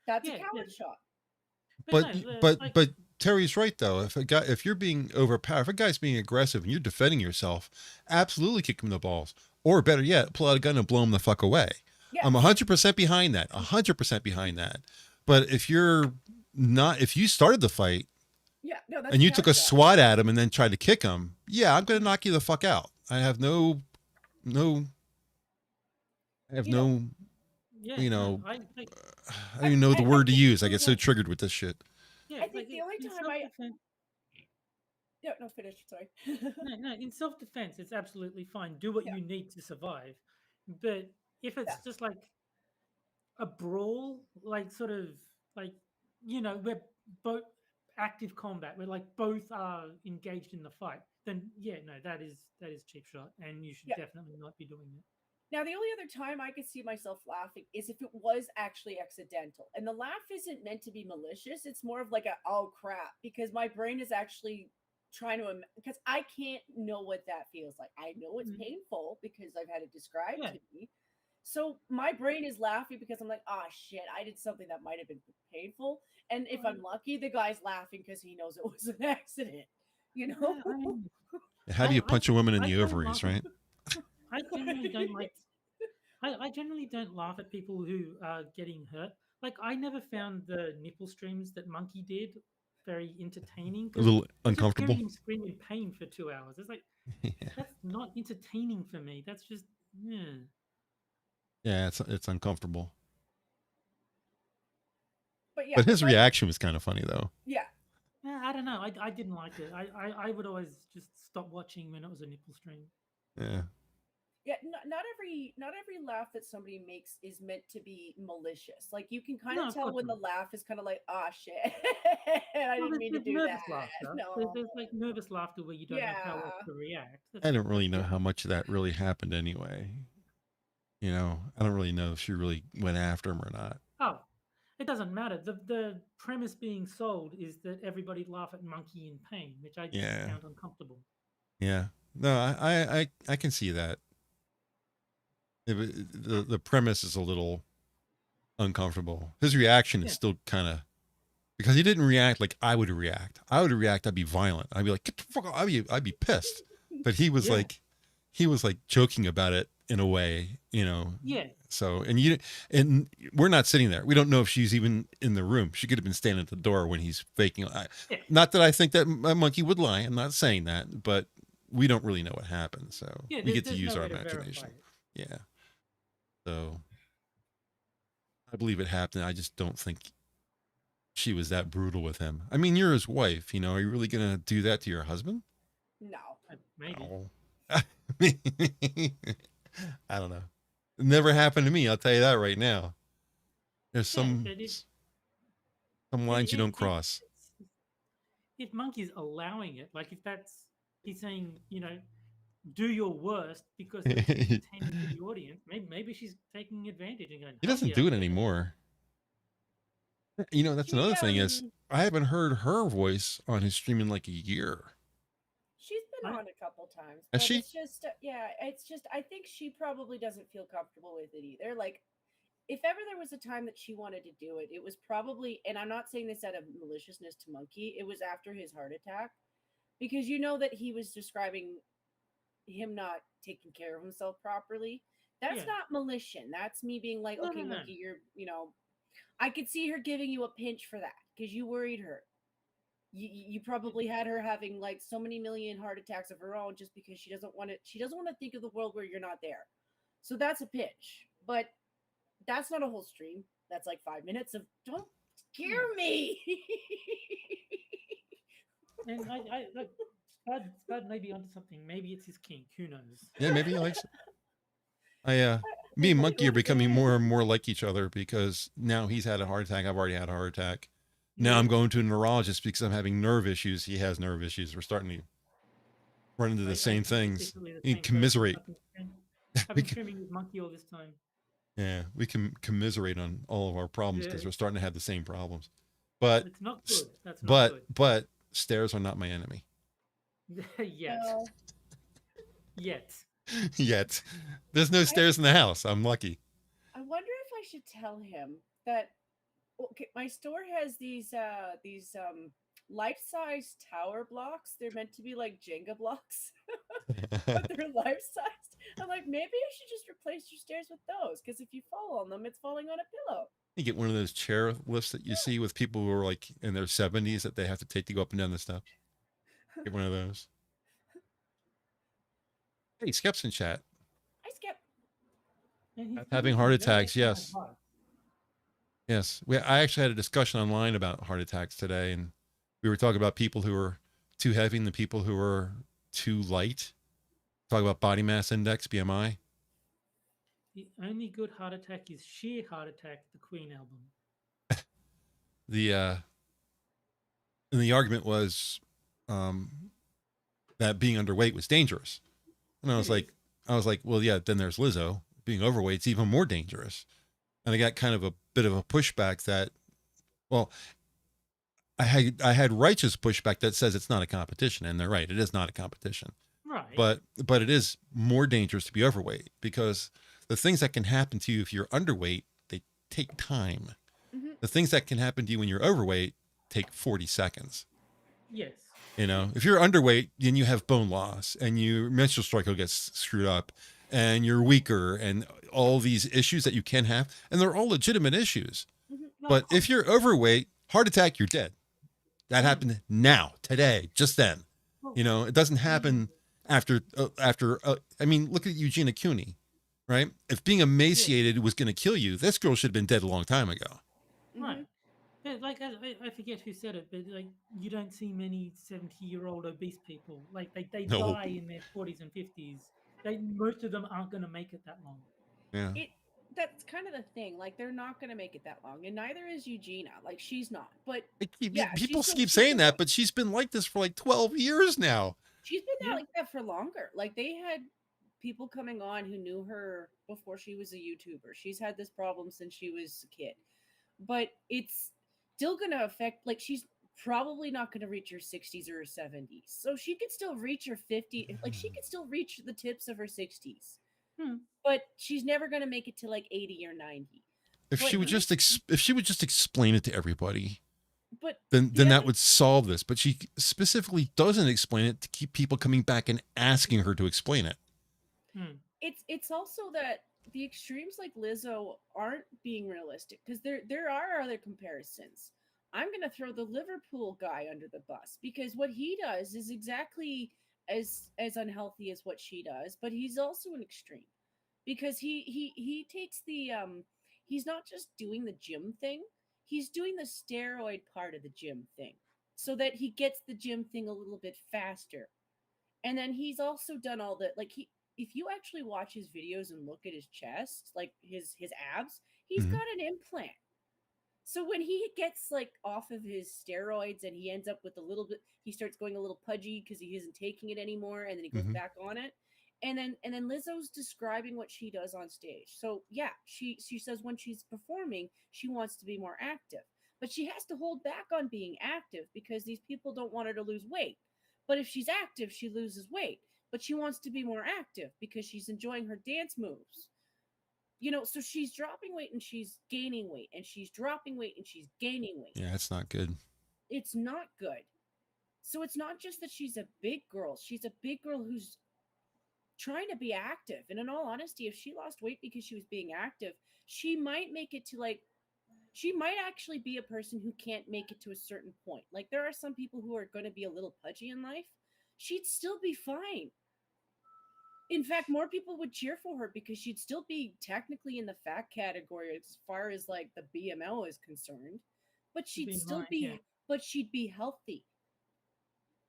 That's a coward shot. But Terry's right though. If you're being overpowered, if a guy's being aggressive and you're defending yourself, absolutely kick him in the balls. Or better yet, pull out a gun and blow him the fuck away. Yeah. I'm 100% behind that. 100% behind that. But if you started the fight, and you took a swat at him and then tried to kick him, I'm going to knock you the fuck out. I have no. I don't even know the word to use. I get so triggered with this shit. Yeah, I think the only time no, finish. Sorry. no. In self-defense, it's absolutely fine. Do what you need to survive. But if it's just like a brawl, like sort of like, we're both active combat, where like both are engaged in the fight, then that is cheap shot, and you should definitely not be doing it. Now, the only other time I could see myself laughing is if it was actually accidental. And the laugh isn't meant to be malicious. It's more of like oh crap, because my brain is actually trying to, because I can't know what that feels like. I know it's painful because I've had it described to me. So my brain is laughing because I'm like, oh shit, I did something that might have been painful. And if I'm lucky, the guy's laughing because he knows it was an accident, How do you punch a woman in the ovaries, right? I generally don't like. I generally don't laugh at people who are getting hurt. Like, I never found the nipple streams that Monkey did very entertaining. A little uncomfortable. Hearing him scream in pain for 2 hours. It's like that's not entertaining for me. That's just Yeah, it's uncomfortable. But his reaction was kind of funny though. Yeah. I don't know. I didn't like it. I would always just stop watching when it was a nipple stream. Yeah. Yeah, not every laugh that somebody makes is meant to be malicious. Like, you can kind of tell when the laugh is kind of like, ah, shit, I didn't mean to do that. No. There's like nervous laughter where you don't know how else to react. I don't really know how much of that really happened anyway. I don't really know if she really went after him or not. Oh, it doesn't matter. The premise being sold is that everybody laugh at Monkey in pain, which I just found uncomfortable. Yeah. No, I can see that. The premise is a little uncomfortable. His reaction is still kind of, because he didn't react like I would react. I'd be violent. I'd be like, get the fuck out. I'd be pissed. But he was like joking about it in a way, you know. Yeah. So, and we're not sitting there. We don't know if she's even in the room. She could have been standing at the door when he's faking. Not that I think that a monkey would lie. I'm not saying that, but we don't really know what happened. So we get to use our imagination. Yeah. So I believe it happened. I just don't think she was that brutal with him. I mean, you're his wife, you know. Are you really going to do that to your husband? No. Maybe. No. I don't know. It never happened to me. I'll tell you that right now. There's some lines you don't cross. If Monkey's allowing it, like if he's saying, you know, do your worst because it's entertaining to the audience, maybe she's taking advantage and going, he doesn't do it anymore. You know, that's another thing is I haven't heard her voice on his stream in like a year. She's been on a couple times. Has she? It's just, it's just, I think she probably doesn't feel comfortable with it either. Like, if ever there was a time that she wanted to do it, it was probably, and I'm not saying this out of maliciousness to Monkey, it was after his heart attack. Because you know that he was describing him not taking care of himself properly. That's not malicious. That's me being like, okay, Monkey, you're, you know, I could see her giving you a pinch for that because you worried her. You probably had her having like so many million heart attacks of her own just because she doesn't want to think of the world where you're not there. So that's a pinch. But that's not a whole stream. That's like 5 minutes of don't scare me. And I look, Spud may be onto something. Maybe it's his kink. Who knows? Yeah, maybe he likes it. Me and Monkey are becoming more and more like each other because now he's had a heart attack. I've already had a heart attack. Now I'm going to a neurologist because I'm having nerve issues. He has nerve issues. We're starting to run into the same things. You commiserate. I've been streaming with Monkey all this time. Yeah, we can commiserate on all of our problems because we're starting to have the same problems. But it's not good. That's not good. But stairs are not my enemy. Yet. Yet. There's no stairs in the house. I'm lucky. I wonder if I should tell him that my store has these life-size tower blocks. They're meant to be like Jenga blocks, but they're life-sized. I'm like, maybe I should just replace your stairs with those because if you fall on them, it's falling on a pillow. You get one of those chair lifts that you see with people who are like in their 70s that they have to take to go up and down the steps. Get one of those. Hey, Skep's in chat. Hi, Skep. Having heart attacks, yes. Yes. I actually had a discussion online about heart attacks today, and we were talking about people who are too heavy and the people who are too light. Talk about body mass index, BMI. The only good heart attack is Sheer Heart Attack, the Queen album. And the argument was that being underweight was dangerous. And I was like, well, yeah, then there's Lizzo. Being overweight's even more dangerous. And I got kind of a bit of a pushback that, well, I had righteous pushback that says it's not a competition, and they're right, it is not a competition. Right. But it is more dangerous to be overweight because the things that can happen to you if you're underweight, they take time. Mm-hmm. The things that can happen to you when you're overweight take 40 seconds. Yes. You know, if you're underweight, then you have bone loss and your menstrual cycle gets screwed up and you're weaker and all these issues that you can have. And they're all legitimate issues. Mm-hmm. But if you're overweight, heart attack, you're dead. That happened now, today, just then. You know, it doesn't happen after. I mean, look at Eugenia Cooney, right? If being emaciated was going to kill you, this girl should have been dead a long time ago. Right. Like I forget who said it, but like you don't see many 70-year-old obese people. Like they die in their 40s and 50s. Most of them aren't going to make it that long. Yeah. That's kind of the thing. Like they're not going to make it that long, and neither is Eugenia. Like she's not. But people keep saying that, but she's been like this for like 12 years now. She's been like that for longer. Like they had people coming on who knew her before she was a YouTuber. She's had this problem since she was a kid, but it's still going to affect. Like she's probably not going to reach her 60s or her 70s, so she could still reach her 50. Like she could still reach the tips of her 60s. but she's never going to make it to like 80 or 90. If But she would just if she would just explain it to everybody, but then the that other, would solve this. But she specifically doesn't explain it to keep people coming back and asking her to explain it. it's also that the extremes like Lizzo aren't being realistic, because there are other comparisons. I'm going to throw the Liverpool guy under the bus, because what he does is exactly as unhealthy as what she does, but he's also an extreme, because he takes the he's not just doing the gym thing, he's doing the steroid part of the gym thing, so that he gets the gym thing a little bit faster. And then he's also done all the, like, he, if you actually watch his videos and look at his chest, like his abs, he's Mhm. got an implant. So when he gets like off of his steroids and he ends up with a little bit, he starts going a little pudgy because he isn't taking it anymore, and then he goes Mhm. back on it. And then Lizzo's describing what she does on stage. So yeah, she says when she's performing, she wants to be more active, but she has to hold back on being active because these people don't want her to lose weight. But if she's active, she loses weight. But she wants to be more active because she's enjoying her dance moves. So she's dropping weight and she's gaining weight, and she's dropping weight and she's gaining weight. Yeah, it's not good. It's not good. So it's not just that she's a big girl, she's a big girl who's trying to be active. And in all honesty, if she lost weight because she was being active, she might make it to, like, she might actually be a person who can't make it to a certain point. Like, there are some people who are going to be a little pudgy in life. She'd still be fine. In fact, more people would cheer for her because she'd still be technically in the fat category as far as like the BML is concerned, but she'd still be, but she'd be healthy.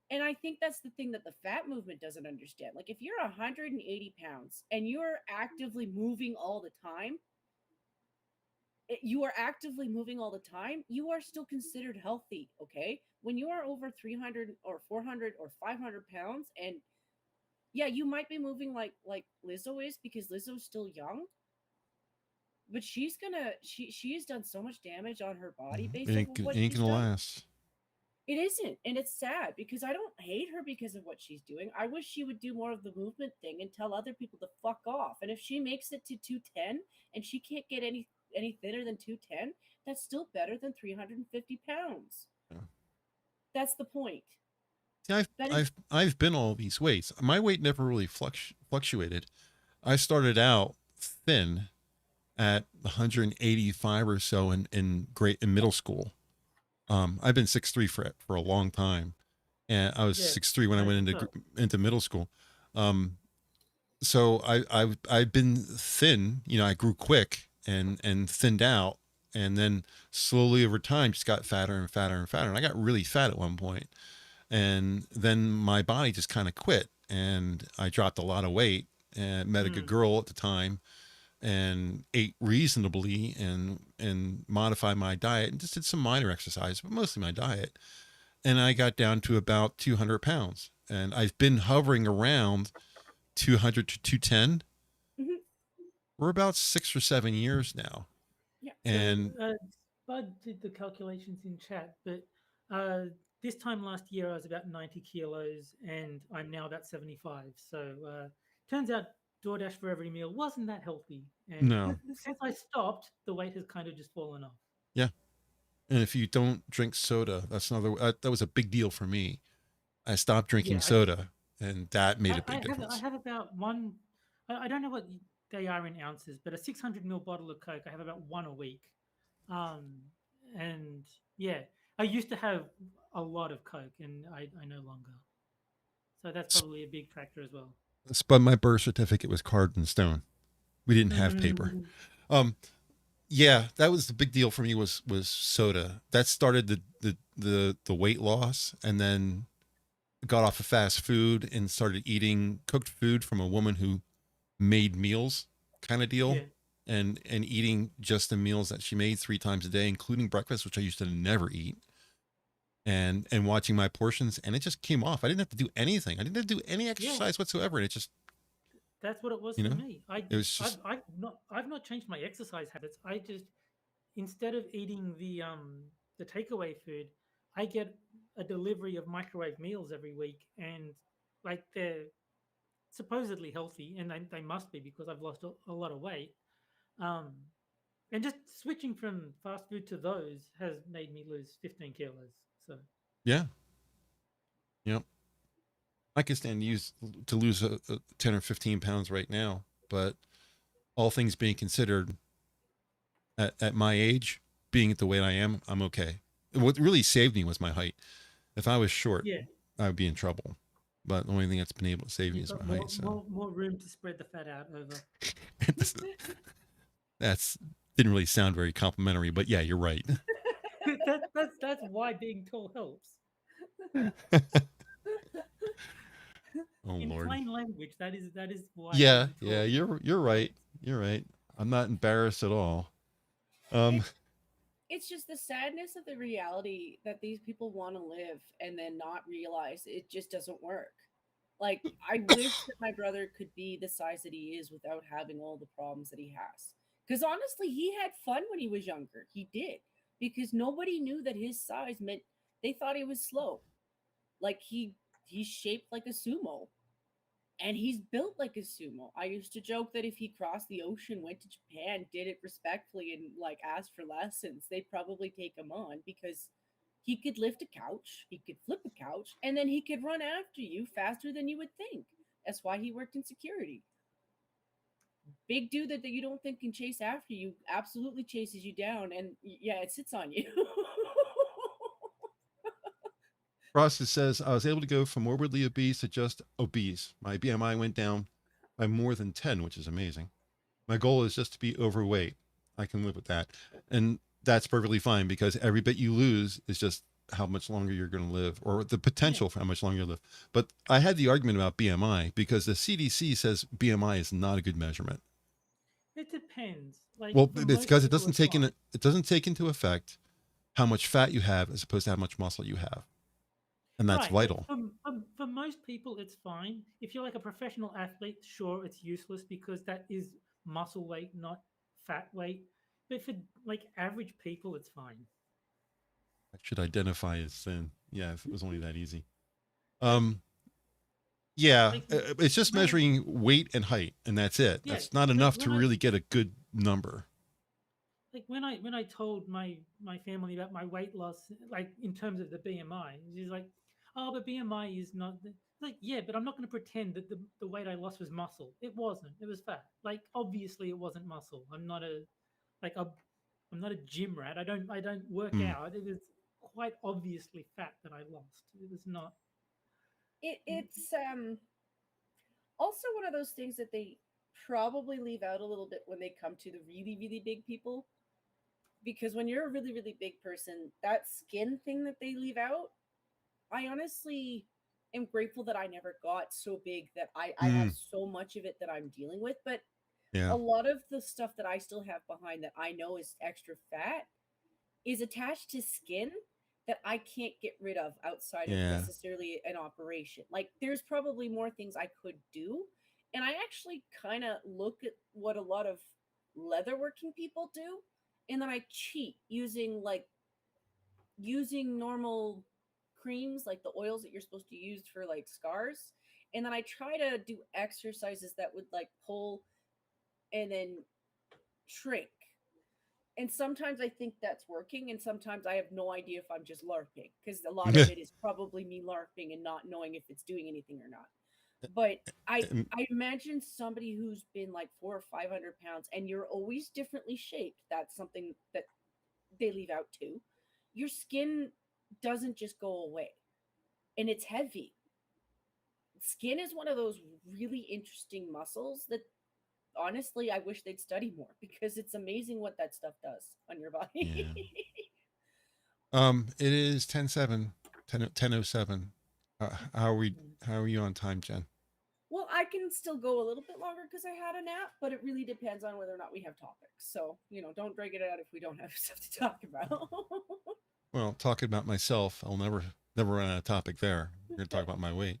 And I think that's the thing that the fat movement doesn't understand. Like, if you're 180 pounds and you're actively moving all the time, you are still considered healthy. Okay. When you are over 300 or 400 or 500 pounds, and yeah, you might be moving like Lizzo is, because Lizzo's still young, but she has done so much damage on her body based off of what Ain't she's gonna done. last. It isn't, and it's sad because I don't hate her because of what she's doing. I wish she would do more of the movement thing and tell other people to fuck off. And if she makes it to 210 and she can't get any thinner than 210, that's still better than 350 pounds. Yeah. That's the point. See, That is, I've been all these weights. My weight never really fluctuated. I started out thin at 185 or so in middle school. I've been 6'3" for a long time, and I was 6'3" when I went into middle school. So I've been thin. I grew quick and thinned out, and then slowly over time just got fatter and fatter and fatter. And I got really fat at one point, and then my body just kind of quit, and I dropped a lot of weight and met a good girl at the time, and ate reasonably and modified my diet and just did some minor exercise, but mostly my diet. And I got down to about 200 pounds, and I've been hovering around 200 to 210. mm-hmm. We're about 6 or 7 years now. Yeah. And so, Bud did the calculations in chat, but this time last year I was about 90 kilos and I'm now about 75. So turns out DoorDash for every meal wasn't that healthy. And no. since I stopped, the weight has kind of just fallen off. Yeah. And if you don't drink soda, that's another, that was a big deal for me. I stopped drinking soda, and that made a big difference. I have about one, I don't know what they are in ounces, but a 600 ml bottle of Coke, I have about one a week. And yeah, I used to have a lot of Coke and I no longer. So that's probably a big factor as well. But my birth certificate was carved in stone. We didn't have paper. Yeah, that was the big deal for me was soda. That started the weight loss, and then got off of fast food and started eating cooked food from a woman who made meals kind of deal. Yeah. And eating just the meals that she made 3 times a day, including breakfast, which I used to never eat. And watching my portions, and it just came off. I didn't have to do anything. I didn't have to do any exercise whatsoever. And it just, that's what it was for me. It was just, I've not changed my exercise habits. I just, instead of eating the takeaway food, I get a delivery of microwave meals every week, and like supposedly healthy, and they must be because I've lost a lot of weight. And just switching from fast food to those has made me lose 15 kilos. So Yeah. Yep. I could stand to lose 10 or 15 pounds right now, but all things being considered, at my age, being at the weight I am, I'm okay. What really saved me was my height. If I was short, yeah, I would be in trouble. But the only thing that's been able to save me you've is got my height. So more room to spread the fat out over. that's didn't really sound very complimentary, but yeah, you're right. That's why being tall helps. Oh In Lord. plain language, that is why. Yeah, being yeah, tall you're right. You're right. I'm not embarrassed at all. It's just the sadness of the reality that these people want to live and then not realize it just doesn't work. Like, I wish that my brother could be the size that he is without having all the problems that he has. Because honestly, he had fun when he was younger. He did. Because nobody knew that his size meant they thought he was slow. Like, he's shaped like a sumo. And he's built like a sumo. I used to joke that if he crossed the ocean, went to Japan, did it respectfully, and like asked for lessons, they'd probably take him on because he could lift a couch, he could flip a couch, and then he could run after you faster than you would think. That's why he worked in security. Big dude that you don't think can chase after you absolutely chases you down, and yeah, it sits on you. Frost says, I was able to go from morbidly obese to just obese. My BMI went down by more than 10, which is amazing. My goal is just to be overweight. I can live with that. And that's perfectly fine because every bit you lose is just how much longer you're going to live, or the potential for how much longer you live. But I had the argument about BMI because the CDC says BMI is not a good measurement. It depends. Like, well, it's because it doesn't take into effect how much fat you have as opposed to how much muscle you have. And that's vital. For most people, it's fine. If you're like a professional athlete, sure, it's useless because that is muscle weight, not fat weight. But for like average people, it's fine. I should identify as thin. Yeah, if it was only that easy. Yeah, it's just measuring weight and height, and that's it. Yeah, that's not enough to really get a good number. Like when I told my family about my weight loss, like in terms of the BMI, she's like, "Oh, but BMI is not like, yeah, but I'm not going to pretend that the weight I lost was muscle. It wasn't. It was fat. Like obviously it wasn't muscle. I'm not a gym rat. I don't work out. It was quite obviously fat that I lost. It was not. It's also one of those things that they probably leave out a little bit when they come to the really, really big people. Because when you're a really, really big person, that skin thing that they leave out, I honestly am grateful that I never got so big that I have so much of it that I'm dealing with. But a lot of the stuff that I still have behind that I know is extra fat is attached to skin that I can't get rid of outside of necessarily an operation. Like there's probably more things I could do. And I actually kind of look at what a lot of leatherworking people do. And then I cheat using normal creams, like the oils that you're supposed to use for like scars. And then I try to do exercises that would like pull and then shrink. And sometimes I think that's working, and sometimes I have no idea if I'm just LARPing, because a lot of it is probably me LARPing and not knowing if it's doing anything or not. But I imagine somebody who's been like 400 or 500 pounds, and you're always differently shaped. That's something that they leave out too. Your skin doesn't just go away, and it's heavy. Skin is one of those really interesting muscles that honestly I wish they'd study more, because it's amazing what that stuff does on your body. It is 10:07. How are you on time, Jen? Well, I can still go a little bit longer because I had a nap, but it really depends on whether or not we have topics. So, don't drag it out if we don't have stuff to talk about. Well, talking about myself, I'll never run out of topic there. We're going to talk about my weight.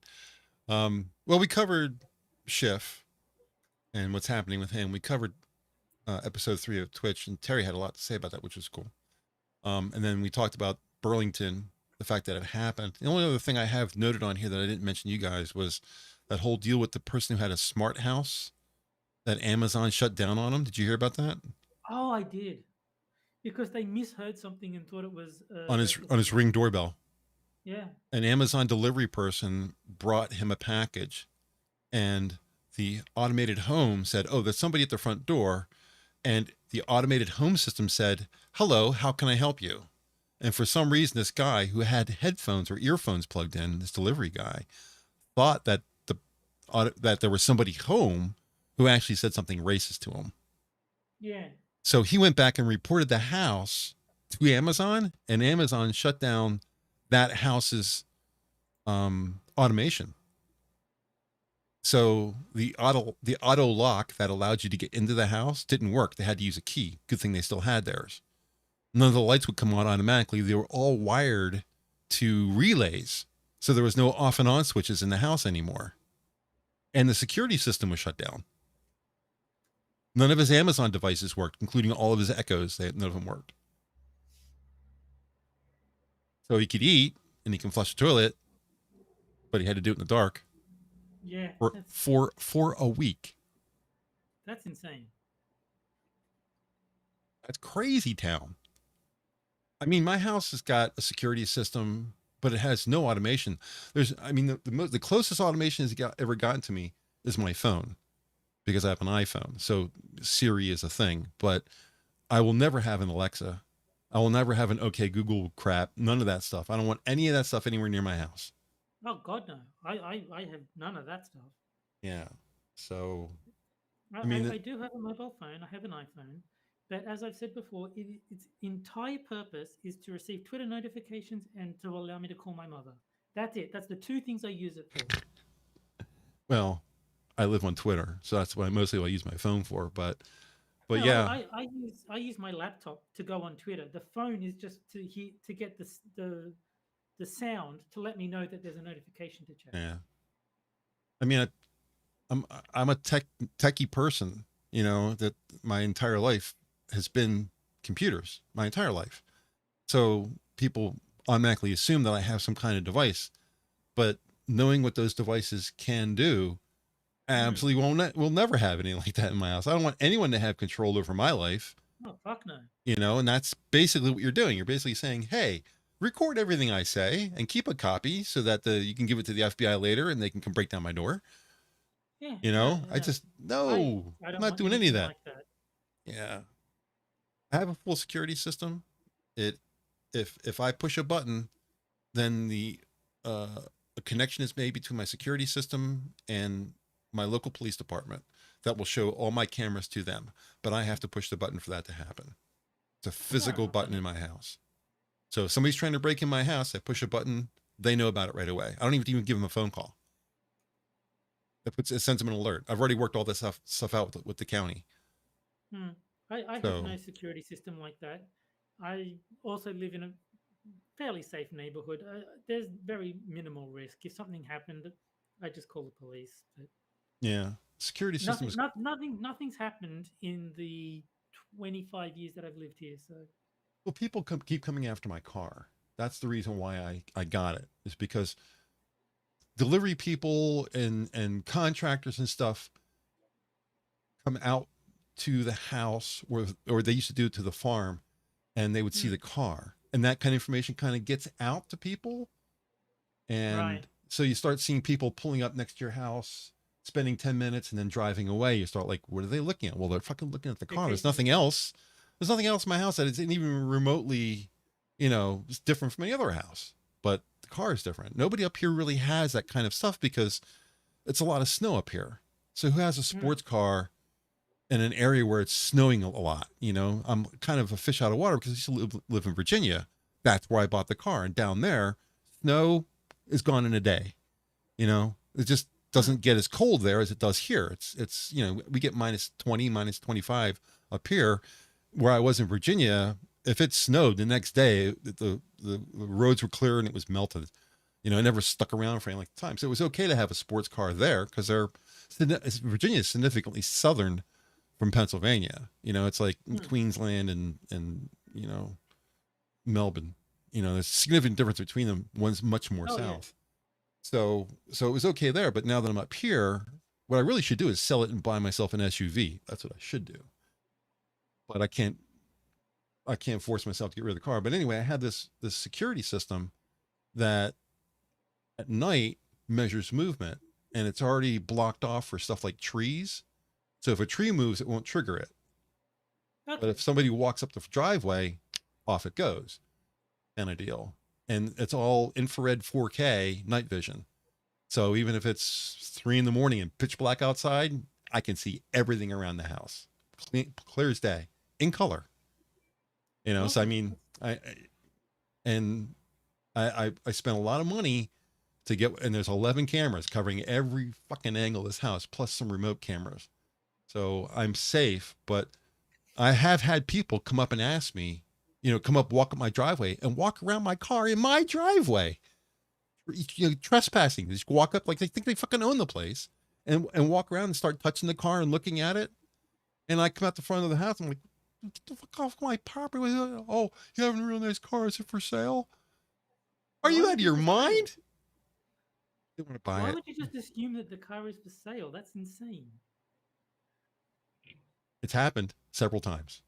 Well, we covered Schiff and what's happening with him. We covered episode 3 of Twitch, and Terry had a lot to say about that, which was cool. And then we talked about Burlington, the fact that it happened. The only other thing I have noted on here that I didn't mention to you guys was that whole deal with the person who had a smart house that Amazon shut down on him? Did you hear about that? Oh, I did. Because they misheard something and thought it was On his Ring doorbell. Yeah. An Amazon delivery person brought him a package, and the automated home said, "Oh, there's somebody at the front door," and the automated home system said, "Hello, how can I help you?" And for some reason, this guy who had headphones or earphones plugged in, this delivery guy, thought that that there was somebody home who actually said something racist to him. Yeah. So he went back and reported the house to Amazon, and Amazon shut down that house's automation. So the auto lock that allowed you to get into the house didn't work. They had to use a key. Good thing they still had theirs. None of the lights would come on automatically. They were all wired to relays. So there was no off and on switches in the house anymore. And the security system was shut down. None of his Amazon devices worked, including all of his Echoes. None of them worked. So he could eat and he can flush the toilet, but he had to do it in the dark. Yeah. For a week. That's insane. That's crazy town. I mean, my house has got a security system, but it has no automation. The closest automation has ever gotten to me is my phone, because I have an iPhone. So Siri is a thing, but I will never have an Alexa. I will never have an OK Google crap. None of that stuff. I don't want any of that stuff anywhere near my house. Oh God, no. I have none of that stuff. Yeah. So I do have a mobile phone. I have an iPhone. But as I've said before, its entire purpose is to receive Twitter notifications and to allow me to call my mother. That's it. That's the two things I use it for. Well, I live on Twitter, so that's what I use my phone for. But No, yeah, I use my laptop to go on Twitter. The phone is just to get the sound to let me know that there's a notification to check. Yeah. I mean, I'm a techie person, that my entire life has been computers, my entire life. So people automatically assume that I have some kind of device, but knowing what those devices can do, absolutely will never have anything like that in my house. I don't want anyone to have control over my life. Oh, fuck no. And that's basically what you're doing. You're basically saying, hey, record everything I say and keep a copy so that you can give it to the FBI later and they can come break down my door. Yeah. I'm not doing any of that. Like that. Yeah. I have a full security system. If I push a button, then a connection is made between my security system and my local police department that will show all my cameras to them. But I have to push the button for that to happen. It's a physical button in my house. So if somebody's trying to break in my house, I push a button, they know about it right away. I don't even give them a phone call. It sends them an alert. I've already worked all this stuff out with the county. I have no security system like that. I also live in a fairly safe neighborhood. There's very minimal risk. If something happened, I just call the police. But yeah, security systems. Nothing's happened in the 25 years that I've lived here. So, well, people keep coming after my car. That's the reason why I got it, is because delivery people and contractors and stuff come out to the house, or they used to do it to the farm, and they would see the car, and that kind of information kind of gets out to people. And so you start seeing people pulling up next to your house, spending 10 minutes and then driving away. You start like, what are they looking at? Well, they're fucking looking at the car. There's nothing else. There's nothing else in my house that isn't even remotely, it's different from any other house, but the car is different. Nobody up here really has that kind of stuff because it's a lot of snow up here. So who has a sports car in an area where it's snowing a lot? I'm kind of a fish out of water because I used to live in Virginia. That's where I bought the car. And down there, snow is gone in a day. It just doesn't get as cold there as it does here. It's we get minus 20, minus 25 up here. Where I was in Virginia, if it snowed the next day, the roads were clear and it was melted. It never stuck around for any length of time. So it was okay to have a sports car there because Virginia is significantly southern from Pennsylvania. It's like Queensland and Melbourne. There's a significant difference between them. One's much more south. So it was okay there. But now that I'm up here, what I really should do is sell it and buy myself an SUV. That's what I should do. But I can't force myself to get rid of the car. But anyway, I had this security system that at night measures movement, and it's already blocked off for stuff like trees. So if a tree moves, it won't trigger it. Okay. But if somebody walks up the driveway, off it goes, kind of deal. And it's all infrared 4K night vision. So even if it's 3 a.m. and pitch black outside, I can see everything around the house, clear as day, in color. You know, so I mean, I spent a lot of money to get, and there's 11 cameras covering every fucking angle of this house, plus some remote cameras. So I'm safe, but I have had people come up and ask me, you know, walk up my driveway and walk around my car in my driveway, you know, trespassing. They just walk up like they think they fucking own the place, and walk around and start touching the car and looking at it. And I come out the front of the house. I'm like, get the fuck off my property. Oh, you have a real nice car. Is it for sale? Are you out of your mind? They want to buy Why it. would you just assume that the car is for sale? That's insane. It's happened several times.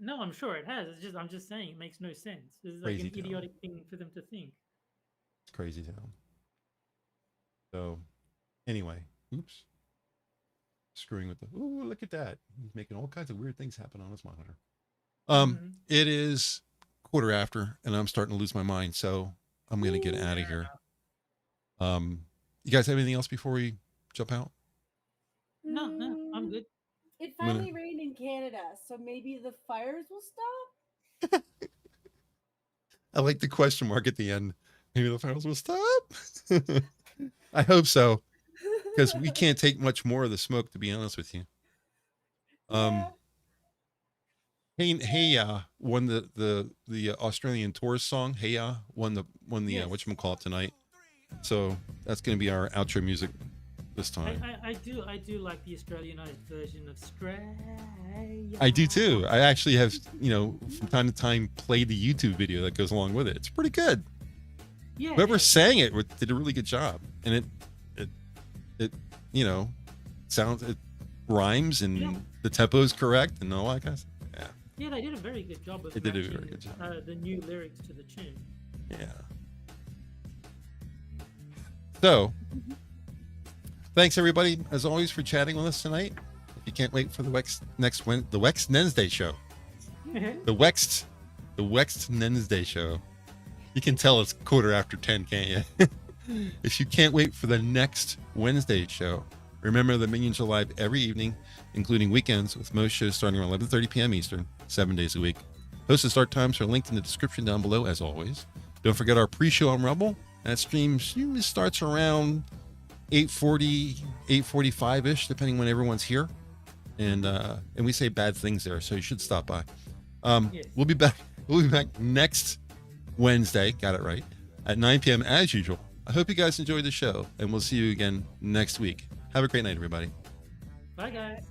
No, I'm sure it has. I'm just saying it makes no sense. It's like Crazy an town. idiotic thing for them to think. It's crazy town. So anyway, oops. Screwing with the, ooh, look at that. He's making all kinds of weird things happen on his monitor. It is 1:15 and I'm starting to lose my mind. So I'm going to get out of here. You guys have anything else before we jump out? No, I'm good. It finally rained in Canada, so maybe the fires will stop? I like the question mark at the end. Maybe the fires will stop. I hope so, because we can't take much more of the smoke, to be honest with you. Hey, won the Australian tourist song. Hey, won the Yes. whatchamacallit tonight. So that's going to be our outro music this time. I do like the Australianized version of Stray. I do too. I actually have, you know, from time to time played the YouTube video that goes along with it. It's pretty good. Yeah. Whoever sang it did a really good job, and it you know, it rhymes and the tempo is correct and all that kind of stuff. Yeah. Yeah, they did a very good job of They did a matching, very good job. The new lyrics to the tune. Yeah. So, thanks everybody, as always, for chatting with us tonight. If you can't wait for the next Wednesday show, the Wednesday show. You can tell it's 10:15, can't you? If you can't wait for the next Wednesday show, remember the Minions are live every evening, including weekends, with most shows starting around 11:30 p.m. Eastern, 7 days a week. Host and start times are linked in the description down below, as always. Don't forget our pre-show on Rumble. That stream usually starts around 8:40, 8:45-ish, depending when everyone's here. And we say bad things there, so you should stop by. Yes. We'll be back next Wednesday, got it right, at 9 p.m. as usual. I hope you guys enjoyed the show, and we'll see you again next week. Have a great night, everybody. Bye, guys.